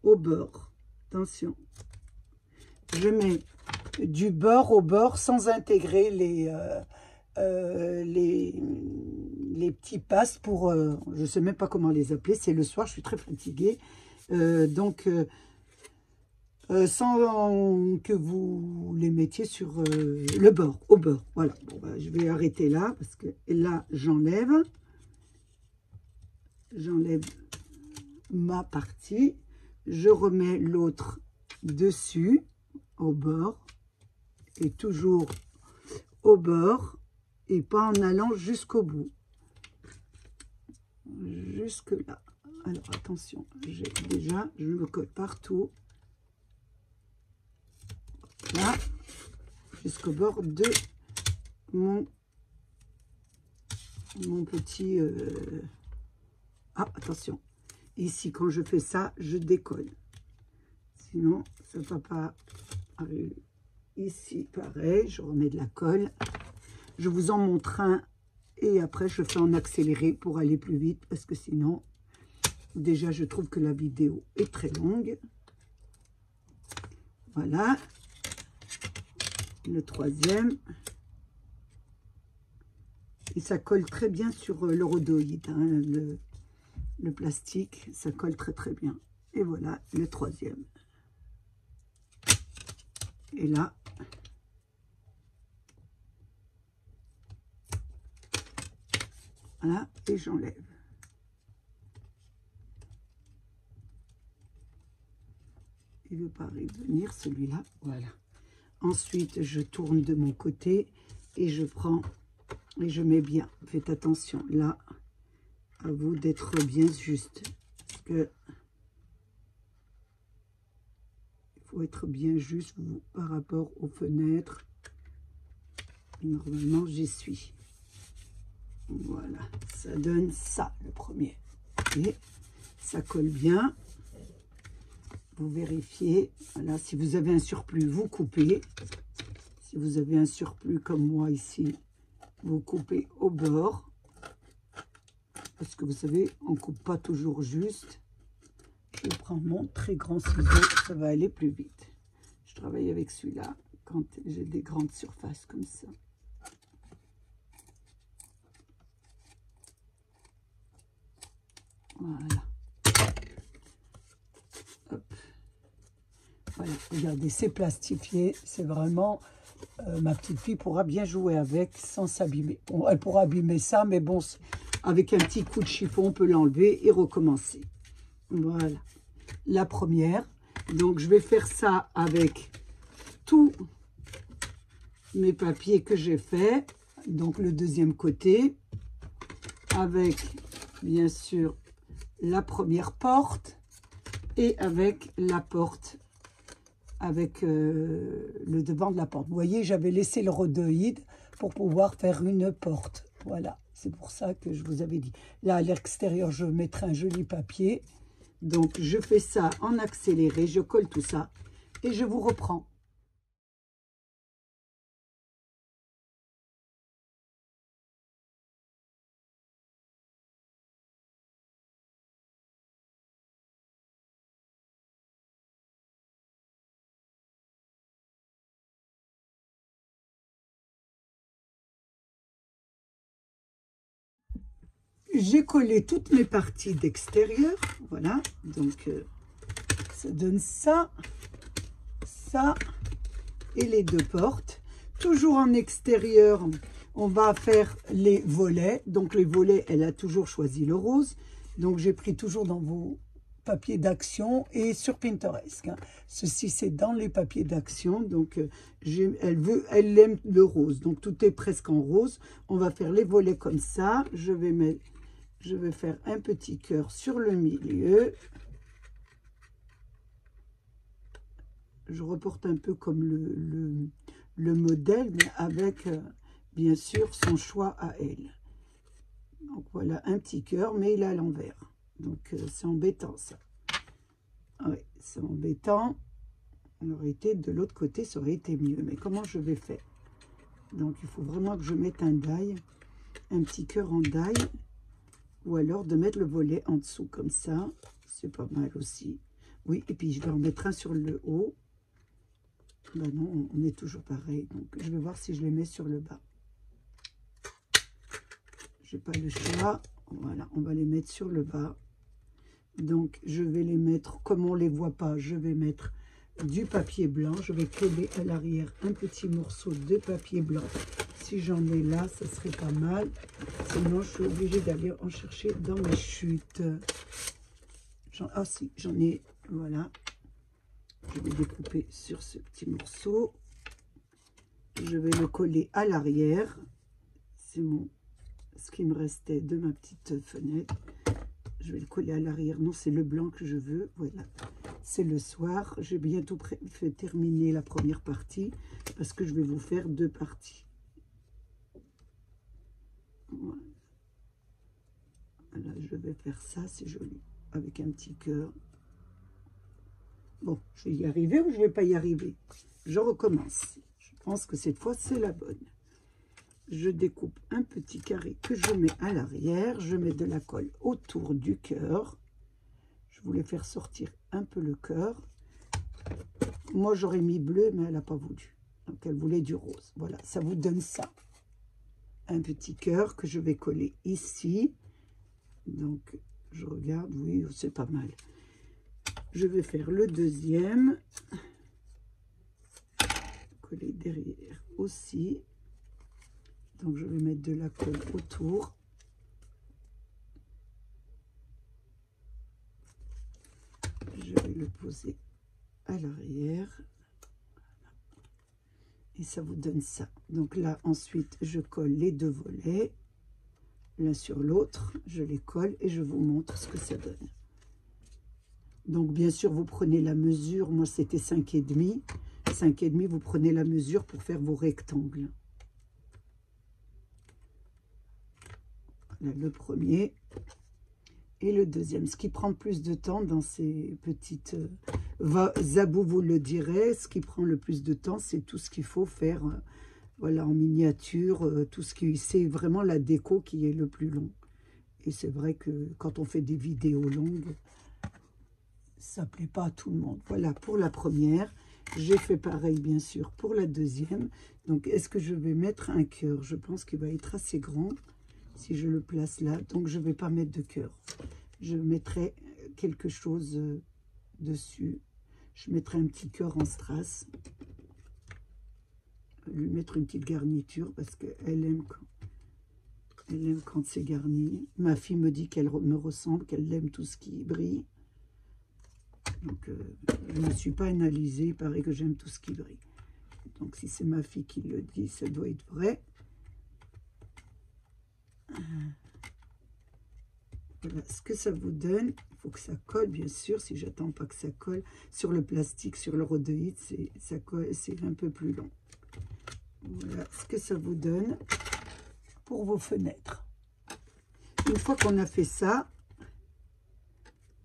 au bord. Attention. Je mets du bord au bord sans intégrer les petits passes pour, je ne sais même pas comment les appeler, c'est le soir, je suis très fatiguée. Sans que vous les mettiez sur le bord, au bord. Voilà, bon, bah, je vais arrêter là, parce que là, j'enlève ma partie. Je remets l'autre dessus, au bord, et toujours au bord, et pas en allant jusqu'au bout. Jusque là. Alors, attention, je me colle partout. Là, jusqu'au bord de mon petit... Ah, attention. Ici, quand je fais ça, je décolle. Sinon, ça ne va pas arriver. Ici, pareil, je remets de la colle. Je vous en montre un et après, je fais en accéléré pour aller plus vite parce que sinon, déjà, je trouve que la vidéo est très longue. Voilà. Le troisième. Et ça colle très bien sur le rhodoïde, hein, le plastique, ça colle très très bien. Et voilà le troisième. Et là, voilà, et j'enlève. Il ne veut pas revenir, celui-là. Voilà. Ensuite, je tourne de mon côté et je prends et je mets bien. Faites attention, là, à vous d'être bien juste. Parce que il faut être bien juste vous, par rapport aux fenêtres. Normalement, j'y suis. Voilà, ça donne ça, le premier. Et ça colle bien. Vous vérifiez. Voilà, si vous avez un surplus, vous coupez. Si vous avez un surplus comme moi ici, vous coupez au bord. Parce que vous savez, on ne coupe pas toujours juste. Je prends mon très grand ciseau, ça va aller plus vite. Je travaille avec celui-là quand j'ai des grandes surfaces comme ça. Voilà. Hop. Voilà, regardez, c'est plastifié, c'est vraiment... ma petite fille pourra bien jouer avec sans s'abîmer. Bon, elle pourra abîmer ça, mais bon, avec un petit coup de chiffon, on peut l'enlever et recommencer. Voilà, la première. Donc, je vais faire ça avec tous mes papiers que j'ai fait. Donc, le deuxième côté, avec, bien sûr, la première porte et avec la porte, avec le devant de la porte. Vous voyez, j'avais laissé le rhodoïde pour pouvoir faire une porte. Voilà, c'est pour ça que je vous avais dit. Là, à l'extérieur, je mettrai un joli papier. Donc, je fais ça en accéléré, je colle tout ça et je vous reprends. J'ai collé toutes mes parties d'extérieur, voilà, donc ça donne ça, ça et les deux portes. Toujours en extérieur, on va faire les volets, donc les volets, elle a toujours choisi le rose, donc j'ai pris toujours dans vos papiers d'action et sur Pinterest. Hein. Ceci, c'est dans les papiers d'action, donc elle aime le rose, donc tout est presque en rose. On va faire les volets comme ça, je vais faire un petit cœur sur le milieu. Je reporte un peu comme le modèle, mais avec, bien sûr, son choix à elle. Donc, voilà, un petit cœur, mais il est à l'envers. Donc, c'est embêtant, ça. Oui, c'est embêtant. On aurait été de l'autre côté, ça aurait été mieux. Mais comment je vais faire? Donc, il faut vraiment que je mette un die, un petit cœur en die. Ou alors de mettre le volet en dessous comme ça. C'est pas mal aussi. Oui, et puis je vais en mettre un sur le haut. Ben non, on est toujours pareil. Donc je vais voir si je les mets sur le bas. J'ai pas le choix. Voilà, on va les mettre sur le bas. Donc je vais les mettre, comme on les voit pas, je vais mettre du papier blanc. Je vais coller à l'arrière un petit morceau de papier blanc. Si j'en ai là, ça serait pas mal. Sinon, je suis obligée d'aller en chercher dans mes chutes. Ah si, j'en ai, voilà. Je vais découper sur ce petit morceau. Je vais le coller à l'arrière. C'est ce qui me restait de ma petite fenêtre. Je vais le coller à l'arrière. Non, c'est le blanc que je veux. Voilà. C'est le soir. J'ai bientôt fait terminer la première partie parce que je vais vous faire deux parties. Voilà, je vais faire ça, c'est joli, avec un petit cœur. Bon, je vais y arriver ou je ne vais pas y arriver? Je recommence. Je pense que cette fois, c'est la bonne. Je découpe un petit carré que je mets à l'arrière. Je mets de la colle autour du cœur. Je voulais faire sortir un peu le cœur. Moi, j'aurais mis bleu, mais elle n'a pas voulu. Donc, elle voulait du rose. Voilà, ça vous donne ça. Un petit cœur que je vais coller ici. Donc, je regarde, oui, c'est pas mal. Je vais faire le deuxième. Coller derrière aussi. Donc, je vais mettre de la colle autour. Je vais le poser à l'arrière. Et ça vous donne ça. Donc là, ensuite, je colle les deux volets, l'un sur l'autre. Je les colle et je vous montre ce que ça donne. Donc, bien sûr, vous prenez la mesure. Moi, c'était 5,5. 5,5, vous prenez la mesure pour faire vos rectangles. Voilà, le premier et le deuxième. Ce qui prend plus de temps dans ces petites... Zabou vous le dirait, ce qui prend le plus de temps, c'est tout ce qu'il faut faire voilà, en miniature, tout ce qui... C'est vraiment la déco qui est le plus long. Et c'est vrai que quand on fait des vidéos longues, ça ne plaît pas à tout le monde. Voilà pour la première. J'ai fait pareil, bien sûr, pour la deuxième. Donc, est-ce que je vais mettre un cœur? Je pense qu'il va être assez grand si je le place là. Donc, je ne vais pas mettre de cœur. Je mettrai quelque chose dessus. Je mettrai un petit cœur en strass. Lui mettre une petite garniture parce qu'elle aime quand c'est garni. Ma fille me dit qu'elle me ressemble, qu'elle aime tout ce qui brille. Donc, je ne me suis pas analysée. Il paraît que j'aime tout ce qui brille. Donc, si c'est ma fille qui le dit, ça doit être vrai. Voilà ce que ça vous donne. Il faut que ça colle, bien sûr. Si j'attends pas que ça colle sur le plastique, sur le rhodoïde, c'est un peu plus long. Voilà ce que ça vous donne pour vos fenêtres. Une fois qu'on a fait ça,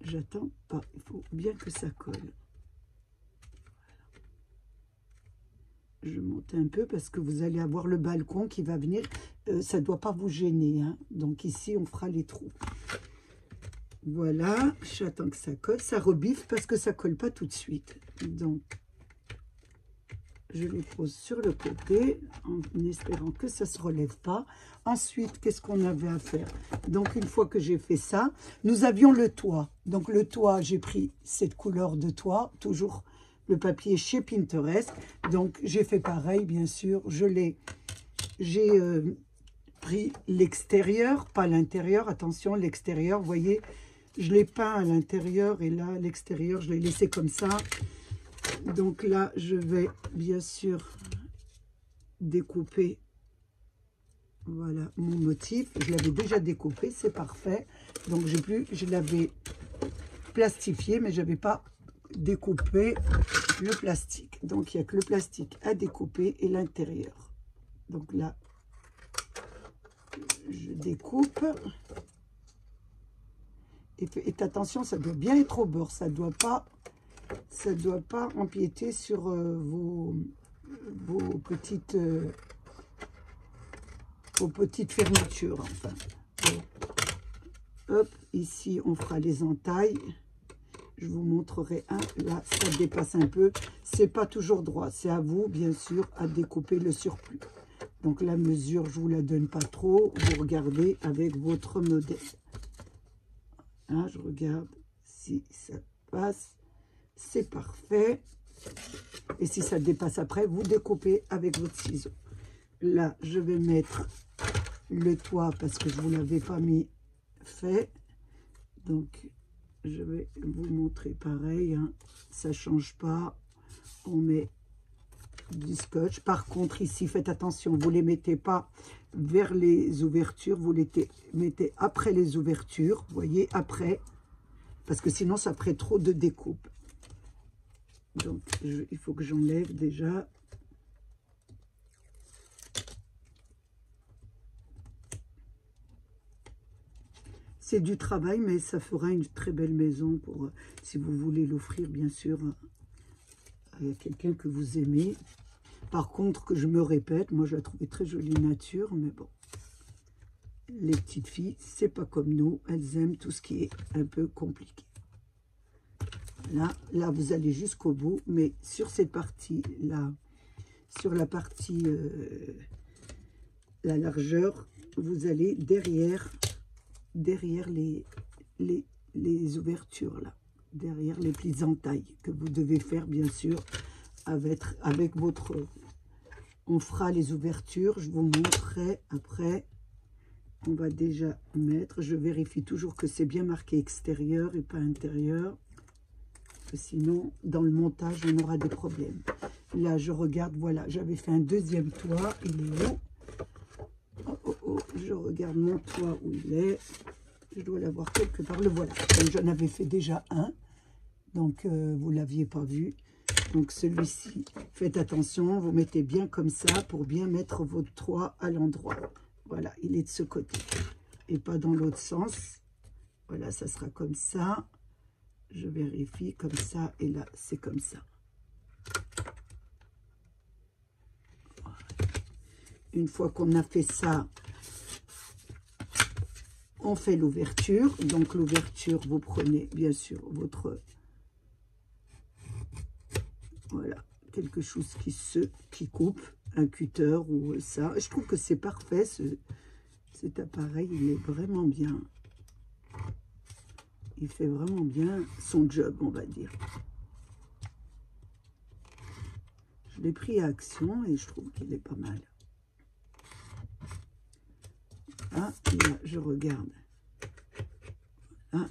j'attends pas. Il faut bien que ça colle. Voilà. Je monte un peu parce que vous allez avoir le balcon qui va venir. Ça ne doit pas vous gêner. Hein. Donc ici, on fera les trous. Voilà. J'attends que ça colle. Ça rebiffe parce que ça ne colle pas tout de suite. Donc, je les pose sur le côté en espérant que ça ne se relève pas. Ensuite, qu'est-ce qu'on avait à faire? Donc, une fois que j'ai fait ça, nous avions le toit. Donc, le toit, j'ai pris cette couleur de toit, toujours le papier chez Pinterest. Donc, j'ai fait pareil, bien sûr. J'ai pris l'extérieur, pas l'intérieur. Attention, l'extérieur, vous voyez, je l'ai peint à l'intérieur et là, l'extérieur, je l'ai laissé comme ça. Donc là, je vais bien sûr découper, voilà, mon motif. Je l'avais déjà découpé, c'est parfait. Donc je l'avais plastifié, mais je n'avais pas découpé le plastique. Donc il n'y a que le plastique à découper et l'intérieur. Donc là, je découpe. Et faites attention, ça doit bien être au bord, ça doit pas empiéter sur vos petites fermetures. Enfin. Hop, ici on fera les entailles. Je vous montrerai un. Là, ça dépasse un peu. C'est pas toujours droit. C'est à vous, bien sûr, à découper le surplus. Donc la mesure, je vous la donne pas trop. Vous regardez avec votre modèle. Hein, je regarde si ça passe. C'est parfait. Et si ça dépasse après, vous découpez avec votre ciseau. Là, je vais mettre le toit parce que je ne vous l'avais pas mis fait. Donc, je vais vous montrer pareil. Hein. Ça ne change pas. On met du scotch. Par contre, ici, faites attention. Vous ne les mettez pas vers les ouvertures. Vous les mettez après les ouvertures. Vous voyez, après. Parce que sinon, ça ferait trop de découpe. Donc, il faut que j'enlève déjà. C'est du travail, mais ça fera une très belle maison pour, si vous voulez l'offrir, bien sûr, à quelqu'un que vous aimez. Par contre, que je me répète, moi, je la trouvais très jolie nature, mais bon. Les petites filles, c'est pas comme nous. Elles aiment tout ce qui est un peu compliqué. Là, vous allez jusqu'au bout, mais sur cette partie-là, sur la partie, la largeur, vous allez derrière les ouvertures, là, derrière les petites entailles que vous devez faire, bien sûr, avec votre... On fera les ouvertures, je vous montrerai après. On va déjà mettre, je vérifie toujours que c'est bien marqué extérieur et pas intérieur. que sinon, dans le montage, on aura des problèmes. Là, je regarde, voilà, j'avais fait un deuxième toit. Il est où? Oh, oh, oh, je regarde mon toit où il est. Je dois l'avoir quelque part. Le voilà. J'en avais fait déjà un. Donc, vous ne l'aviez pas vu. Donc, celui-ci, faites attention. Vous mettez bien comme ça pour bien mettre votre toit à l'endroit. Voilà, il est de ce côté. Et pas dans l'autre sens. Voilà, ça sera comme ça. Je vérifie comme ça. Et là, c'est comme ça. Voilà. Une fois qu'on a fait ça, on fait l'ouverture. Donc, l'ouverture, vous prenez bien sûr votre... Voilà, quelque chose qui coupe, un cutter ou ça. Je trouve que c'est parfait, cet appareil, il est vraiment bien. Il fait vraiment bien son job, on va dire. Je l'ai pris à Action et je trouve qu'il est pas mal. Ah, et là, je regarde. Voilà.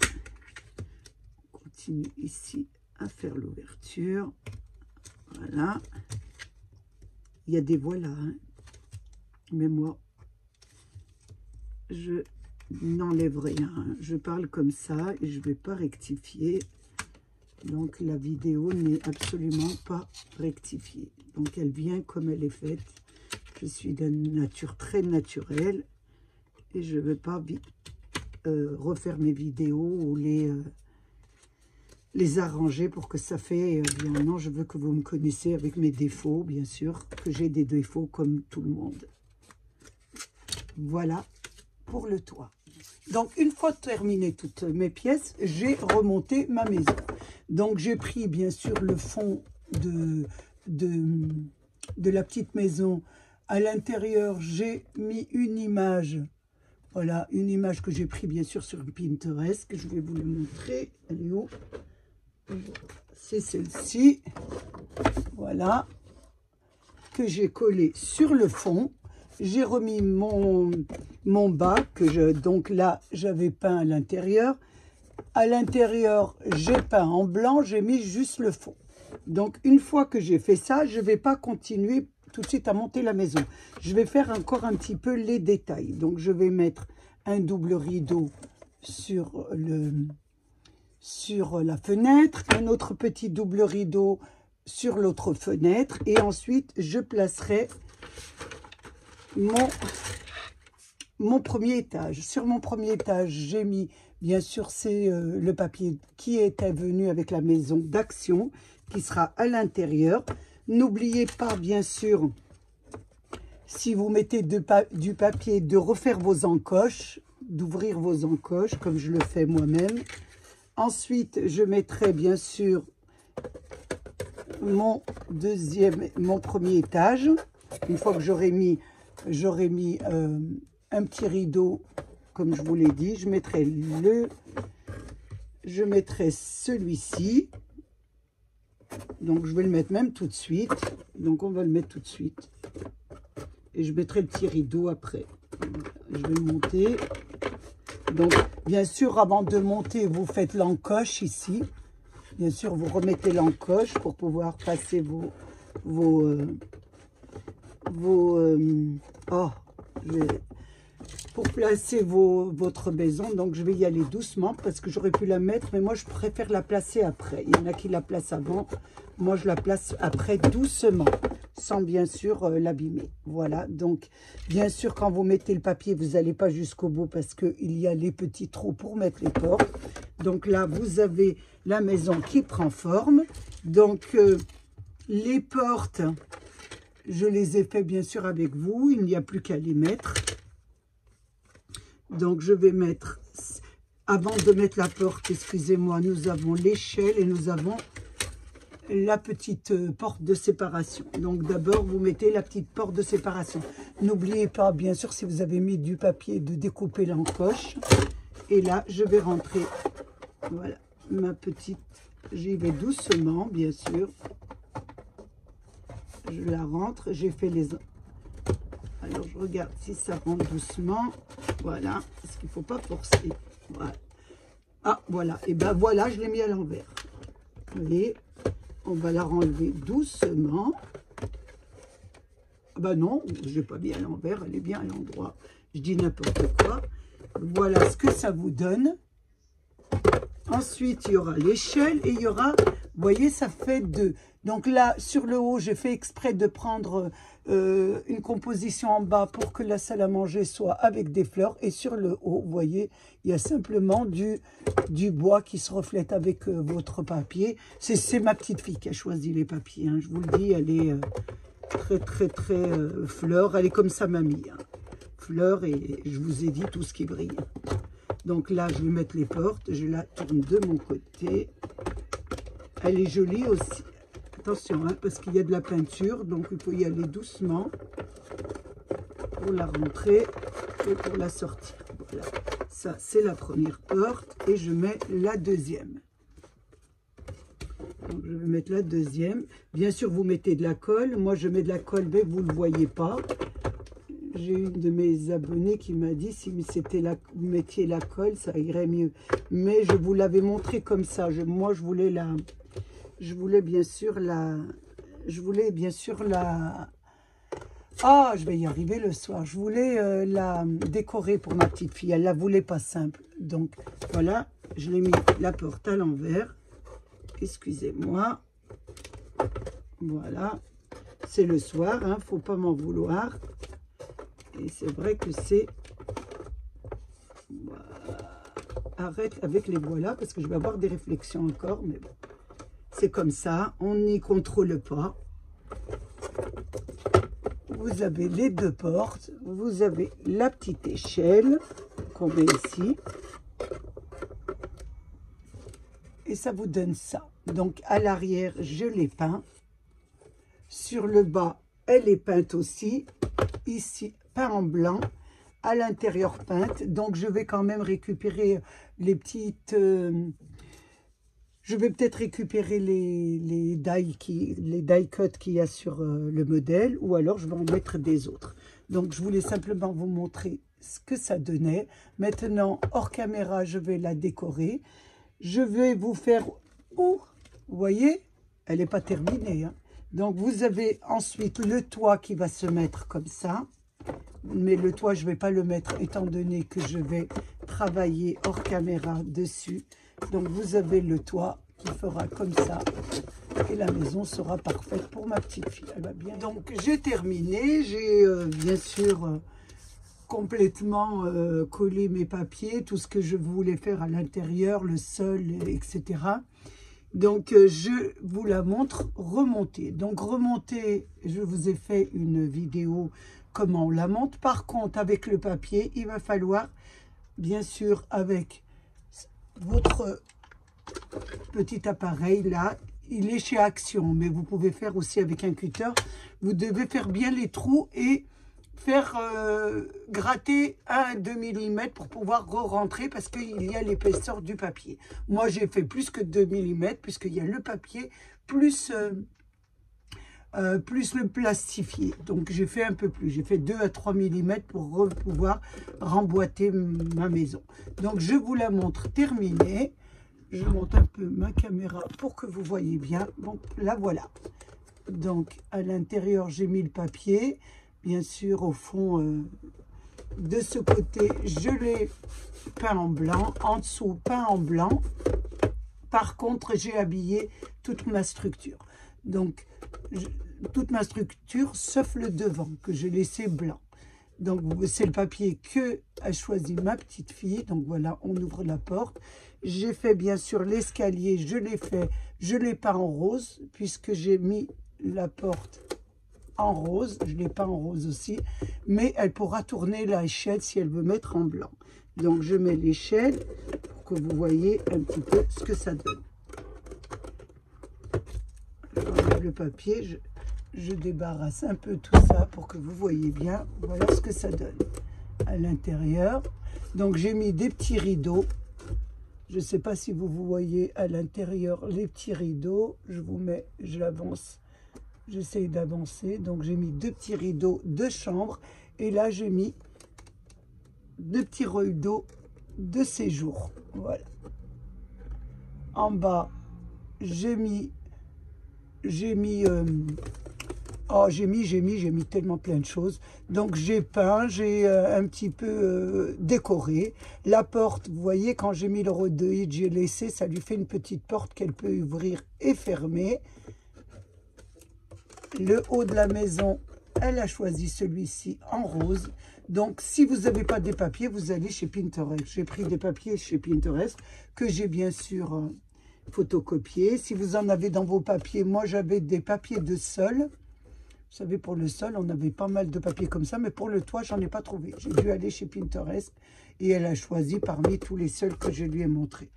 On continue ici à faire l'ouverture. Voilà. Il y a des voilà, hein. Mais moi, je n'enlève rien. Je parle comme ça et je ne vais pas rectifier. Donc, la vidéo n'est absolument pas rectifiée. Donc, elle vient comme elle est faite. Je suis d'une nature très naturelle et je ne veux pas refaire mes vidéos ou les arranger pour que ça fait bien. Non, je veux que vous me connaissiez avec mes défauts, bien sûr, que j'ai des défauts comme tout le monde. Voilà pour le toit. Donc, une fois terminé toutes mes pièces, j'ai remonté ma maison. Donc, j'ai pris, bien sûr, le fond de la petite maison. À l'intérieur, j'ai mis une image. Voilà, une image que j'ai prise, bien sûr, sur Pinterest, que je vais vous le montrer. Elle est où? C'est celle-ci. Voilà, que j'ai collé sur le fond. J'ai remis mon bas, donc là, j'avais peint à l'intérieur. À l'intérieur, j'ai peint en blanc, j'ai mis juste le fond. Donc, une fois que j'ai fait ça, je ne vais pas continuer tout de suite à monter la maison. Je vais faire encore un petit peu les détails. Donc, je vais mettre un double rideau sur la fenêtre, un autre petit double rideau sur l'autre fenêtre. Et ensuite, je placerai mon premier étage. Sur mon premier étage, j'ai mis, bien sûr, c'est le papier qui était venu avec la maison d'Action, qui sera à l'intérieur. N'oubliez pas, bien sûr, si vous mettez du papier, de refaire vos encoches, d'ouvrir vos encoches, comme je le fais moi-même. Ensuite, je mettrai, bien sûr, mon premier étage. Une fois que j'aurai mis un petit rideau, comme je vous l'ai dit, je mettrai celui-ci. Donc, je vais le mettre même tout de suite. Donc, on va le mettre tout de suite. Et je mettrai le petit rideau après. Je vais le monter. Donc, bien sûr, avant de monter, vous faites l'encoche ici. Bien sûr, vous remettez l'encoche pour pouvoir passer pour placer votre maison. Donc, je vais y aller doucement parce que j'aurais pu la mettre, mais moi, je préfère la placer après. Il y en a qui la placent avant. Moi, je la place après doucement, sans bien sûr l'abîmer. Voilà, donc, bien sûr, quand vous mettez le papier, vous n'allez pas jusqu'au bout parce qu'il y a les petits trous pour mettre les portes. Donc là, vous avez la maison qui prend forme. Donc, les portes, je les ai fait bien sûr avec vous. Il n'y a plus qu'à les mettre. Donc, je vais mettre, avant de mettre la porte, excusez-moi, nous avons l'échelle et nous avons la petite porte de séparation. Donc, d'abord, vous mettez la petite porte de séparation. N'oubliez pas, bien sûr, si vous avez mis du papier, de découper l'encoche. Et là, je vais rentrer, voilà, ma petite, j'y vais doucement, bien sûr. Je la rentre, j'ai fait les... Alors, je regarde si ça rentre doucement. Voilà, parce qu'il ne faut pas forcer. Voilà. Ah, voilà. Et ben voilà, je l'ai mis à l'envers. Vous voyez, on va la renlever doucement. Ah bah non, je n'ai pas mis à l'envers, elle est bien à l'endroit. Je dis n'importe quoi. Voilà ce que ça vous donne. Ensuite, il y aura l'échelle et il y aura, vous voyez, ça fait 2. Donc là, sur le haut, j'ai fait exprès de prendre une composition en bas pour que la salle à manger soit avec des fleurs. Et sur le haut, vous voyez, il y a simplement du bois qui se reflète avec votre papier. C'est ma petite fille qui a choisi les papiers, hein. Je vous le dis, elle est très fleur. Elle est comme sa mamie, hein. Fleur, et je vous ai dit tout ce qui brille. Donc là, je vais mettre les portes. Je la tourne de mon côté. Elle est jolie aussi. Attention, hein, parce qu'il y a de la peinture. Donc, il faut y aller doucement pour la rentrer et pour la sortir. Voilà. Ça, c'est la première porte. Et je mets la deuxième. Donc, je vais mettre la deuxième. Bien sûr, vous mettez de la colle. Moi, je mets de la colle, mais vous ne le voyez pas. J'ai une de mes abonnées qui m'a dit si c'était vous mettiez la colle, ça irait mieux. Mais je vous l'avais montré comme ça. Moi, je voulais bien sûr la... Ah, je vais y arriver le soir. Je voulais la décorer pour ma petite fille. Elle la voulait pas simple. Donc, voilà, je l'ai mis la porte à l'envers. Excusez-moi. Voilà. C'est le soir, hein, faut pas m'en vouloir. Et c'est vrai que c'est... Voilà. Arrête avec les voilà, parce que je vais avoir des réflexions encore, mais bon. C'est comme ça, on n'y contrôle pas. Vous avez les 2 portes, vous avez la petite échelle qu'on met ici. Et ça vous donne ça. Donc à l'arrière, je l'ai peint. Sur le bas, elle est peinte aussi. Ici, peint en blanc, à l'intérieur peinte. Donc, je vais quand même récupérer les petites... je vais peut-être récupérer les die cut qu'il y a sur le modèle, ou alors je vais en mettre des autres. Donc, je voulais simplement vous montrer ce que ça donnait. Maintenant, hors caméra, je vais la décorer. Je vais vous faire... Oh, vous voyez, elle n'est pas terminée, hein. Donc, vous avez ensuite le toit qui va se mettre comme ça. Mais le toit, je ne vais pas le mettre étant donné que je vais travailler hors caméra dessus. Donc, vous avez le toit qui fera comme ça. Et la maison sera parfaite pour ma petite fille. Elle va bien. Donc, j'ai terminé. J'ai bien sûr complètement collé mes papiers. Tout ce que je voulais faire à l'intérieur, le sol, etc. Donc, je vous la montre remontée. Donc, remontée, je vous ai fait une vidéo comment on la monte. Par contre, avec le papier, il va falloir, bien sûr, avec votre petit appareil là, il est chez Action, mais vous pouvez faire aussi avec un cutter. Vous devez faire bien les trous et faire gratter 1 à 2 mm pour pouvoir re-rentrer parce qu'il y a l'épaisseur du papier. Moi, j'ai fait plus que 2 mm puisqu'il y a le papier plus le plastifié. Donc, j'ai fait un peu plus. J'ai fait 2 à 3 mm pour pouvoir remboîter ma maison. Donc, je vous la montre terminée. Je monte un peu ma caméra pour que vous voyez bien. Donc, la voilà. Donc, à l'intérieur, j'ai mis le papier. Bien sûr, au fond, de ce côté, je l'ai peint en blanc. En dessous, peint en blanc. Par contre, j'ai habillé toute ma structure. Donc, toute ma structure, sauf le devant, que j'ai laissé blanc. Donc, c'est le papier que a choisi ma petite fille. Donc, voilà, on ouvre la porte. J'ai fait, bien sûr, l'escalier. Je l'ai peint en rose, puisque j'ai mis la porte en rose. Je l'ai peint en rose aussi. Mais elle pourra tourner l'échelle si elle veut mettre en blanc. Donc, je mets l'échelle pour que vous voyez un petit peu ce que ça donne. J'enlève le papier, je débarrasse un peu tout ça pour que vous voyez bien. Voilà ce que ça donne à l'intérieur. Donc, j'ai mis des petits rideaux. Je ne sais pas si vous voyez à l'intérieur les petits rideaux. Je vous mets, je l'avance. J'essaye d'avancer. Donc, j'ai mis 2 petits rideaux de chambre. Et là, j'ai mis 2 petits rideaux de séjour. Voilà. En bas, j'ai mis, oh, j'ai mis tellement plein de choses. Donc j'ai peint, j'ai un petit peu décoré. La porte, vous voyez, quand j'ai mis le rhodoïde, j'ai laissé, ça lui fait une petite porte qu'elle peut ouvrir et fermer. Le haut de la maison, elle a choisi celui-ci en rose. Donc, si vous n'avez pas des papiers, vous allez chez Pinterest. J'ai pris des papiers chez Pinterest que j'ai bien sûr photocopiés. Si vous en avez dans vos papiers, moi j'avais des papiers de sol. Vous savez, pour le sol, on avait pas mal de papiers comme ça, mais pour le toit, j'en ai pas trouvé. J'ai dû aller chez Pinterest et elle a choisi parmi tous les sols que je lui ai montrés.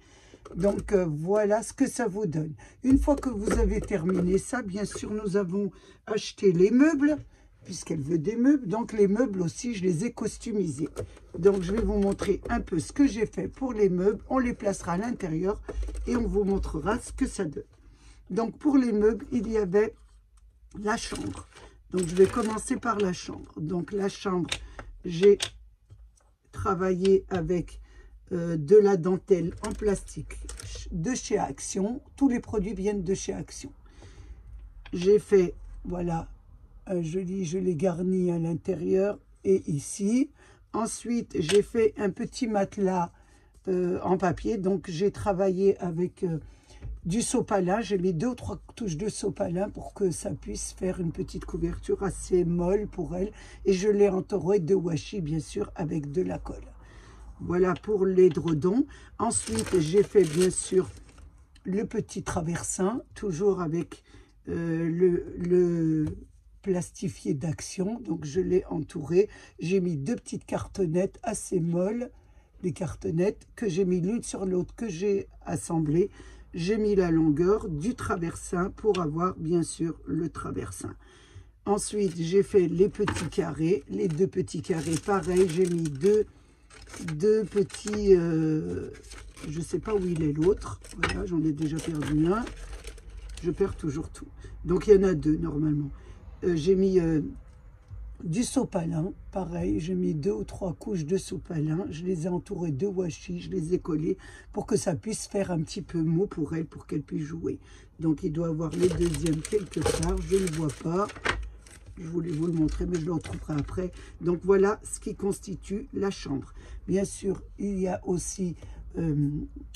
Donc, voilà ce que ça vous donne. Une fois que vous avez terminé ça, bien sûr, nous avons acheté les meubles, puisqu'elle veut des meubles. Donc, les meubles aussi, je les ai customisés. Donc, je vais vous montrer un peu ce que j'ai fait pour les meubles. On les placera à l'intérieur et on vous montrera ce que ça donne. Donc, pour les meubles, il y avait la chambre. Donc, je vais commencer par la chambre. Donc, la chambre, j'ai travaillé avec de la dentelle en plastique de chez Action. Tous les produits viennent de chez Action. J'ai fait, voilà, un joli, je l'ai garni à l'intérieur et ici. Ensuite, j'ai fait un petit matelas en papier. Donc, j'ai travaillé avec du sopalin. J'ai mis 2 ou 3 touches de sopalin pour que ça puisse faire une petite couverture assez molle pour elle. Et je l'ai entouré de washi, bien sûr, avec de la colle. Voilà pour l'édredon. Ensuite, j'ai fait bien sûr le petit traversin, toujours avec le plastifié d'Action. Donc, je l'ai entouré. J'ai mis 2 petites cartonnettes assez molles, des cartonnettes que j'ai mis l'une sur l'autre, que j'ai assemblées. J'ai mis la longueur du traversin pour avoir bien sûr le traversin. Ensuite, j'ai fait les petits carrés. Les 2 petits carrés, pareil, j'ai mis deux petits, je ne sais pas où il est l'autre. Voilà, j'en ai déjà perdu un. Je perds toujours tout. Donc, il y en a 2 normalement. J'ai mis du sopalin, pareil. J'ai mis 2 ou 3 couches de sopalin. Je les ai entourées de washi. Je les ai collés pour que ça puisse faire un petit peu mou pour elle, pour qu'elle puisse jouer. Donc, il doit avoir le deuxième quelque part. Je ne le vois pas. Je voulais vous le montrer, mais je le retrouverai après. Donc, voilà ce qui constitue la chambre. Bien sûr, il y a aussi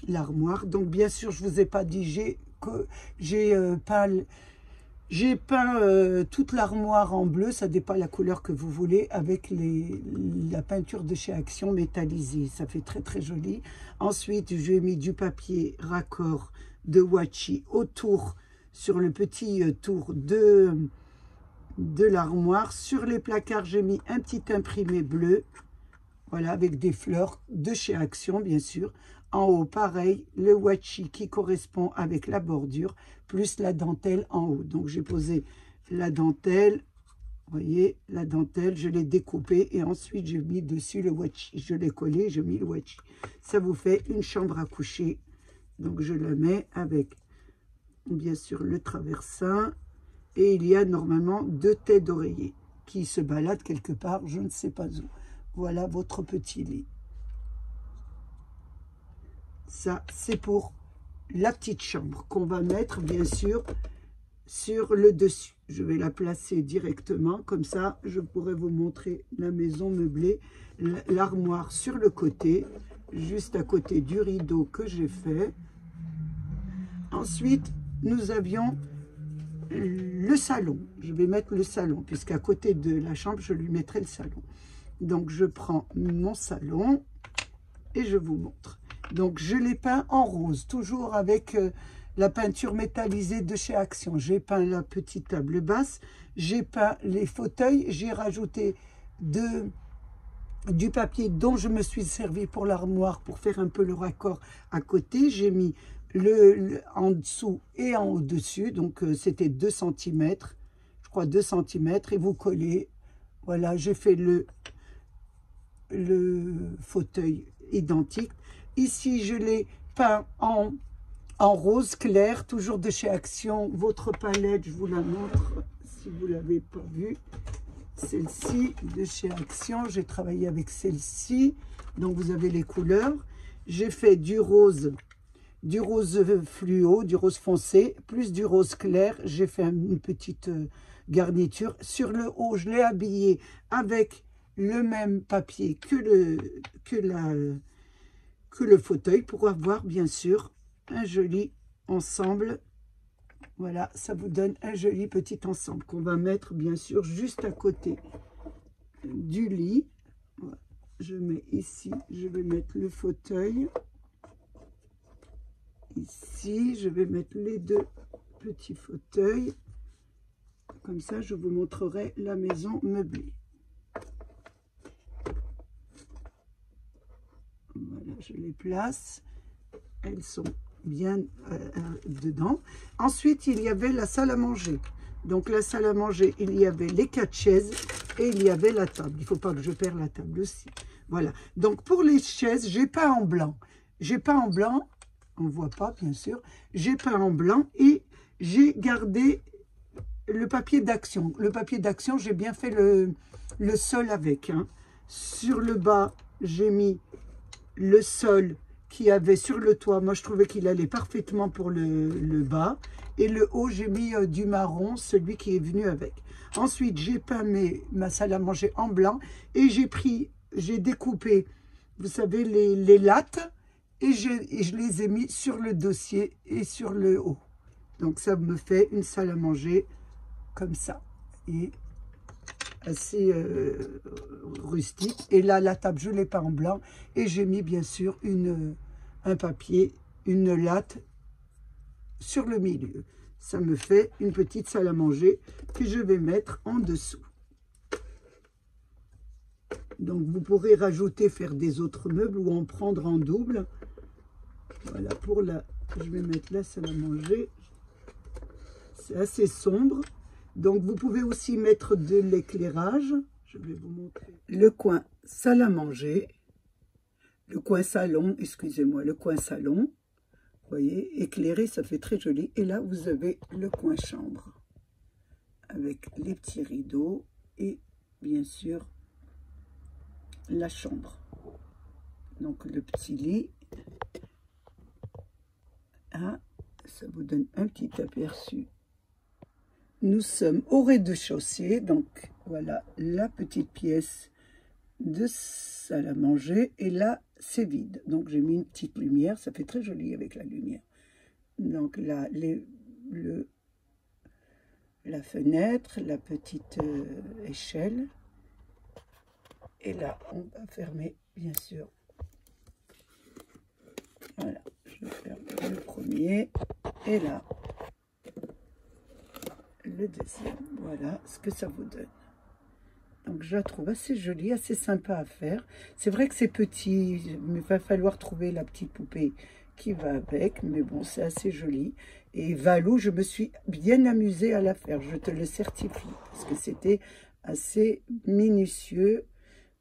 l'armoire. Donc, bien sûr, je ne vous ai pas dit, j'ai peint toute l'armoire en bleu. Ça dépend de la couleur que vous voulez, avec la peinture de chez Action métallisée. Ça fait très, très joli. Ensuite, j'ai mis du papier raccord de washi autour, sur le petit tour de l'armoire. Sur les placards, j'ai mis un petit imprimé bleu, voilà, avec des fleurs de chez Action, bien sûr. En haut, pareil, le washi qui correspond avec la bordure, plus la dentelle en haut. Donc, j'ai posé la dentelle, vous voyez, la dentelle, je l'ai découpée et ensuite, j'ai mis dessus le washi. Je l'ai collé, j'ai mis le washi. Ça vous fait une chambre à coucher. Donc, je la mets avec, bien sûr, le traversin. Et il y a normalement 2 têtes d'oreiller qui se baladent quelque part, je ne sais pas où. Voilà votre petit lit. Ça, c'est pour la petite chambre qu'on va mettre, bien sûr, sur le dessus. Je vais la placer directement, comme ça, je pourrai vous montrer la maison meublée. L'armoire sur le côté, juste à côté du rideau que j'ai fait. Ensuite, nous avions le salon. Je vais mettre le salon, puisqu'à côté de la chambre, je lui mettrai le salon. Donc, je prends mon salon et je vous montre. Donc, je l'ai peint en rose, toujours avec la peinture métallisée de chez Action. J'ai peint la petite table basse, j'ai peint les fauteuils, j'ai rajouté du papier dont je me suis servi pour l'armoire pour faire un peu le raccord à côté. J'ai mis en dessous et en au-dessus, donc c'était 2 cm, je crois 2 cm, et vous collez. Voilà, j'ai fait le fauteuil identique. Ici, je l'ai peint en rose clair, toujours de chez Action. Votre palette, je vous la montre si vous ne l'avez pas vue. Celle-ci de chez Action, j'ai travaillé avec celle-ci. Donc, vous avez les couleurs. J'ai fait du rose du rose fluo, du rose foncé, plus du rose clair. J'ai fait une petite garniture. Sur le haut, je l'ai habillé avec le même papier que le fauteuil pour avoir bien sûr un joli ensemble. Voilà, ça vous donne un joli petit ensemble qu'on va mettre bien sûr juste à côté du lit. Voilà. Je mets ici, je vais mettre le fauteuil. Ici, je vais mettre les deux petits fauteuils. Comme ça, je vous montrerai la maison meublée. Voilà, je les place. Elles sont bien dedans. Ensuite, il y avait la salle à manger. Donc, la salle à manger, il y avait les 4 chaises et il y avait la table. Il ne faut pas que je perde la table aussi. Voilà. Donc, pour les chaises, j'ai peint en blanc. J'ai peint en blanc. On ne voit pas, bien sûr. J'ai peint en blanc et j'ai gardé le papier d'action. Le papier d'action, j'ai bien fait le sol avec. Hein. Sur le bas, j'ai mis le sol qui avait sur le toit. Moi, je trouvais qu'il allait parfaitement pour le bas. Et le haut, j'ai mis du marron, celui qui est venu avec. Ensuite, j'ai peint ma salle à manger en blanc. Et j'ai découpé, vous savez, les lattes. Et je les ai mis sur le dossier et sur le haut. Donc, ça me fait une salle à manger comme ça. Et assez rustique. Et là, la table, je ne l'ai pas en blanc. Et j'ai mis, bien sûr, un papier, une latte sur le milieu. Ça me fait une petite salle à manger que je vais mettre en dessous. Donc, vous pourrez rajouter, faire des autres meubles ou en prendre en double. Voilà, je vais mettre la salle à manger. C'est assez sombre. Donc, vous pouvez aussi mettre de l'éclairage. Je vais vous montrer. Le coin salle à manger. Le coin salon, excusez-moi, le coin salon. Vous voyez, éclairé, ça fait très joli. Et là, vous avez le coin chambre. Avec les petits rideaux et, bien sûr, la chambre. Donc, le petit lit. Ah, ça vous donne un petit aperçu. Nous sommes au rez-de-chaussée, donc voilà la petite pièce de salle à manger. Et là, c'est vide. Donc, j'ai mis une petite lumière. Ça fait très joli avec la lumière. Donc là, la fenêtre, la petite échelle. Et là, on va fermer, bien sûr. Voilà, je ferme le premier. Et là, le deuxième. Voilà ce que ça vous donne. Donc, je la trouve assez jolie, assez sympa à faire. C'est vrai que c'est petit, mais il va falloir trouver la petite poupée qui va avec. Mais bon, c'est assez joli. Et Valou, je me suis bien amusée à la faire. Je te le certifie. Parce que c'était assez minutieux.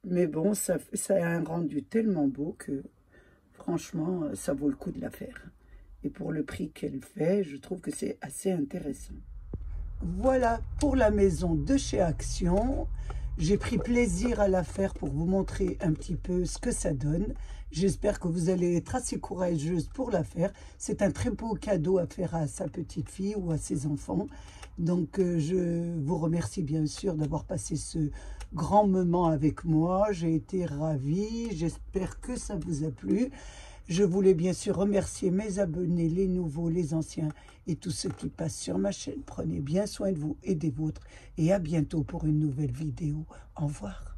Mais bon, ça a un rendu tellement beau que, franchement, ça vaut le coup de la faire. Et pour le prix qu'elle fait, je trouve que c'est assez intéressant. Voilà pour la maison de chez Action. J'ai pris plaisir à la faire pour vous montrer un petit peu ce que ça donne. J'espère que vous allez être assez courageuse pour la faire. C'est un très beau cadeau à faire à sa petite fille ou à ses enfants. Donc, je vous remercie bien sûr d'avoir passé ce grand moment avec moi. J'ai été ravie. J'espère que ça vous a plu. Je voulais bien sûr remercier mes abonnés, les nouveaux, les anciens et tous ceux qui passent sur ma chaîne. Prenez bien soin de vous et des vôtres et à bientôt pour une nouvelle vidéo. Au revoir.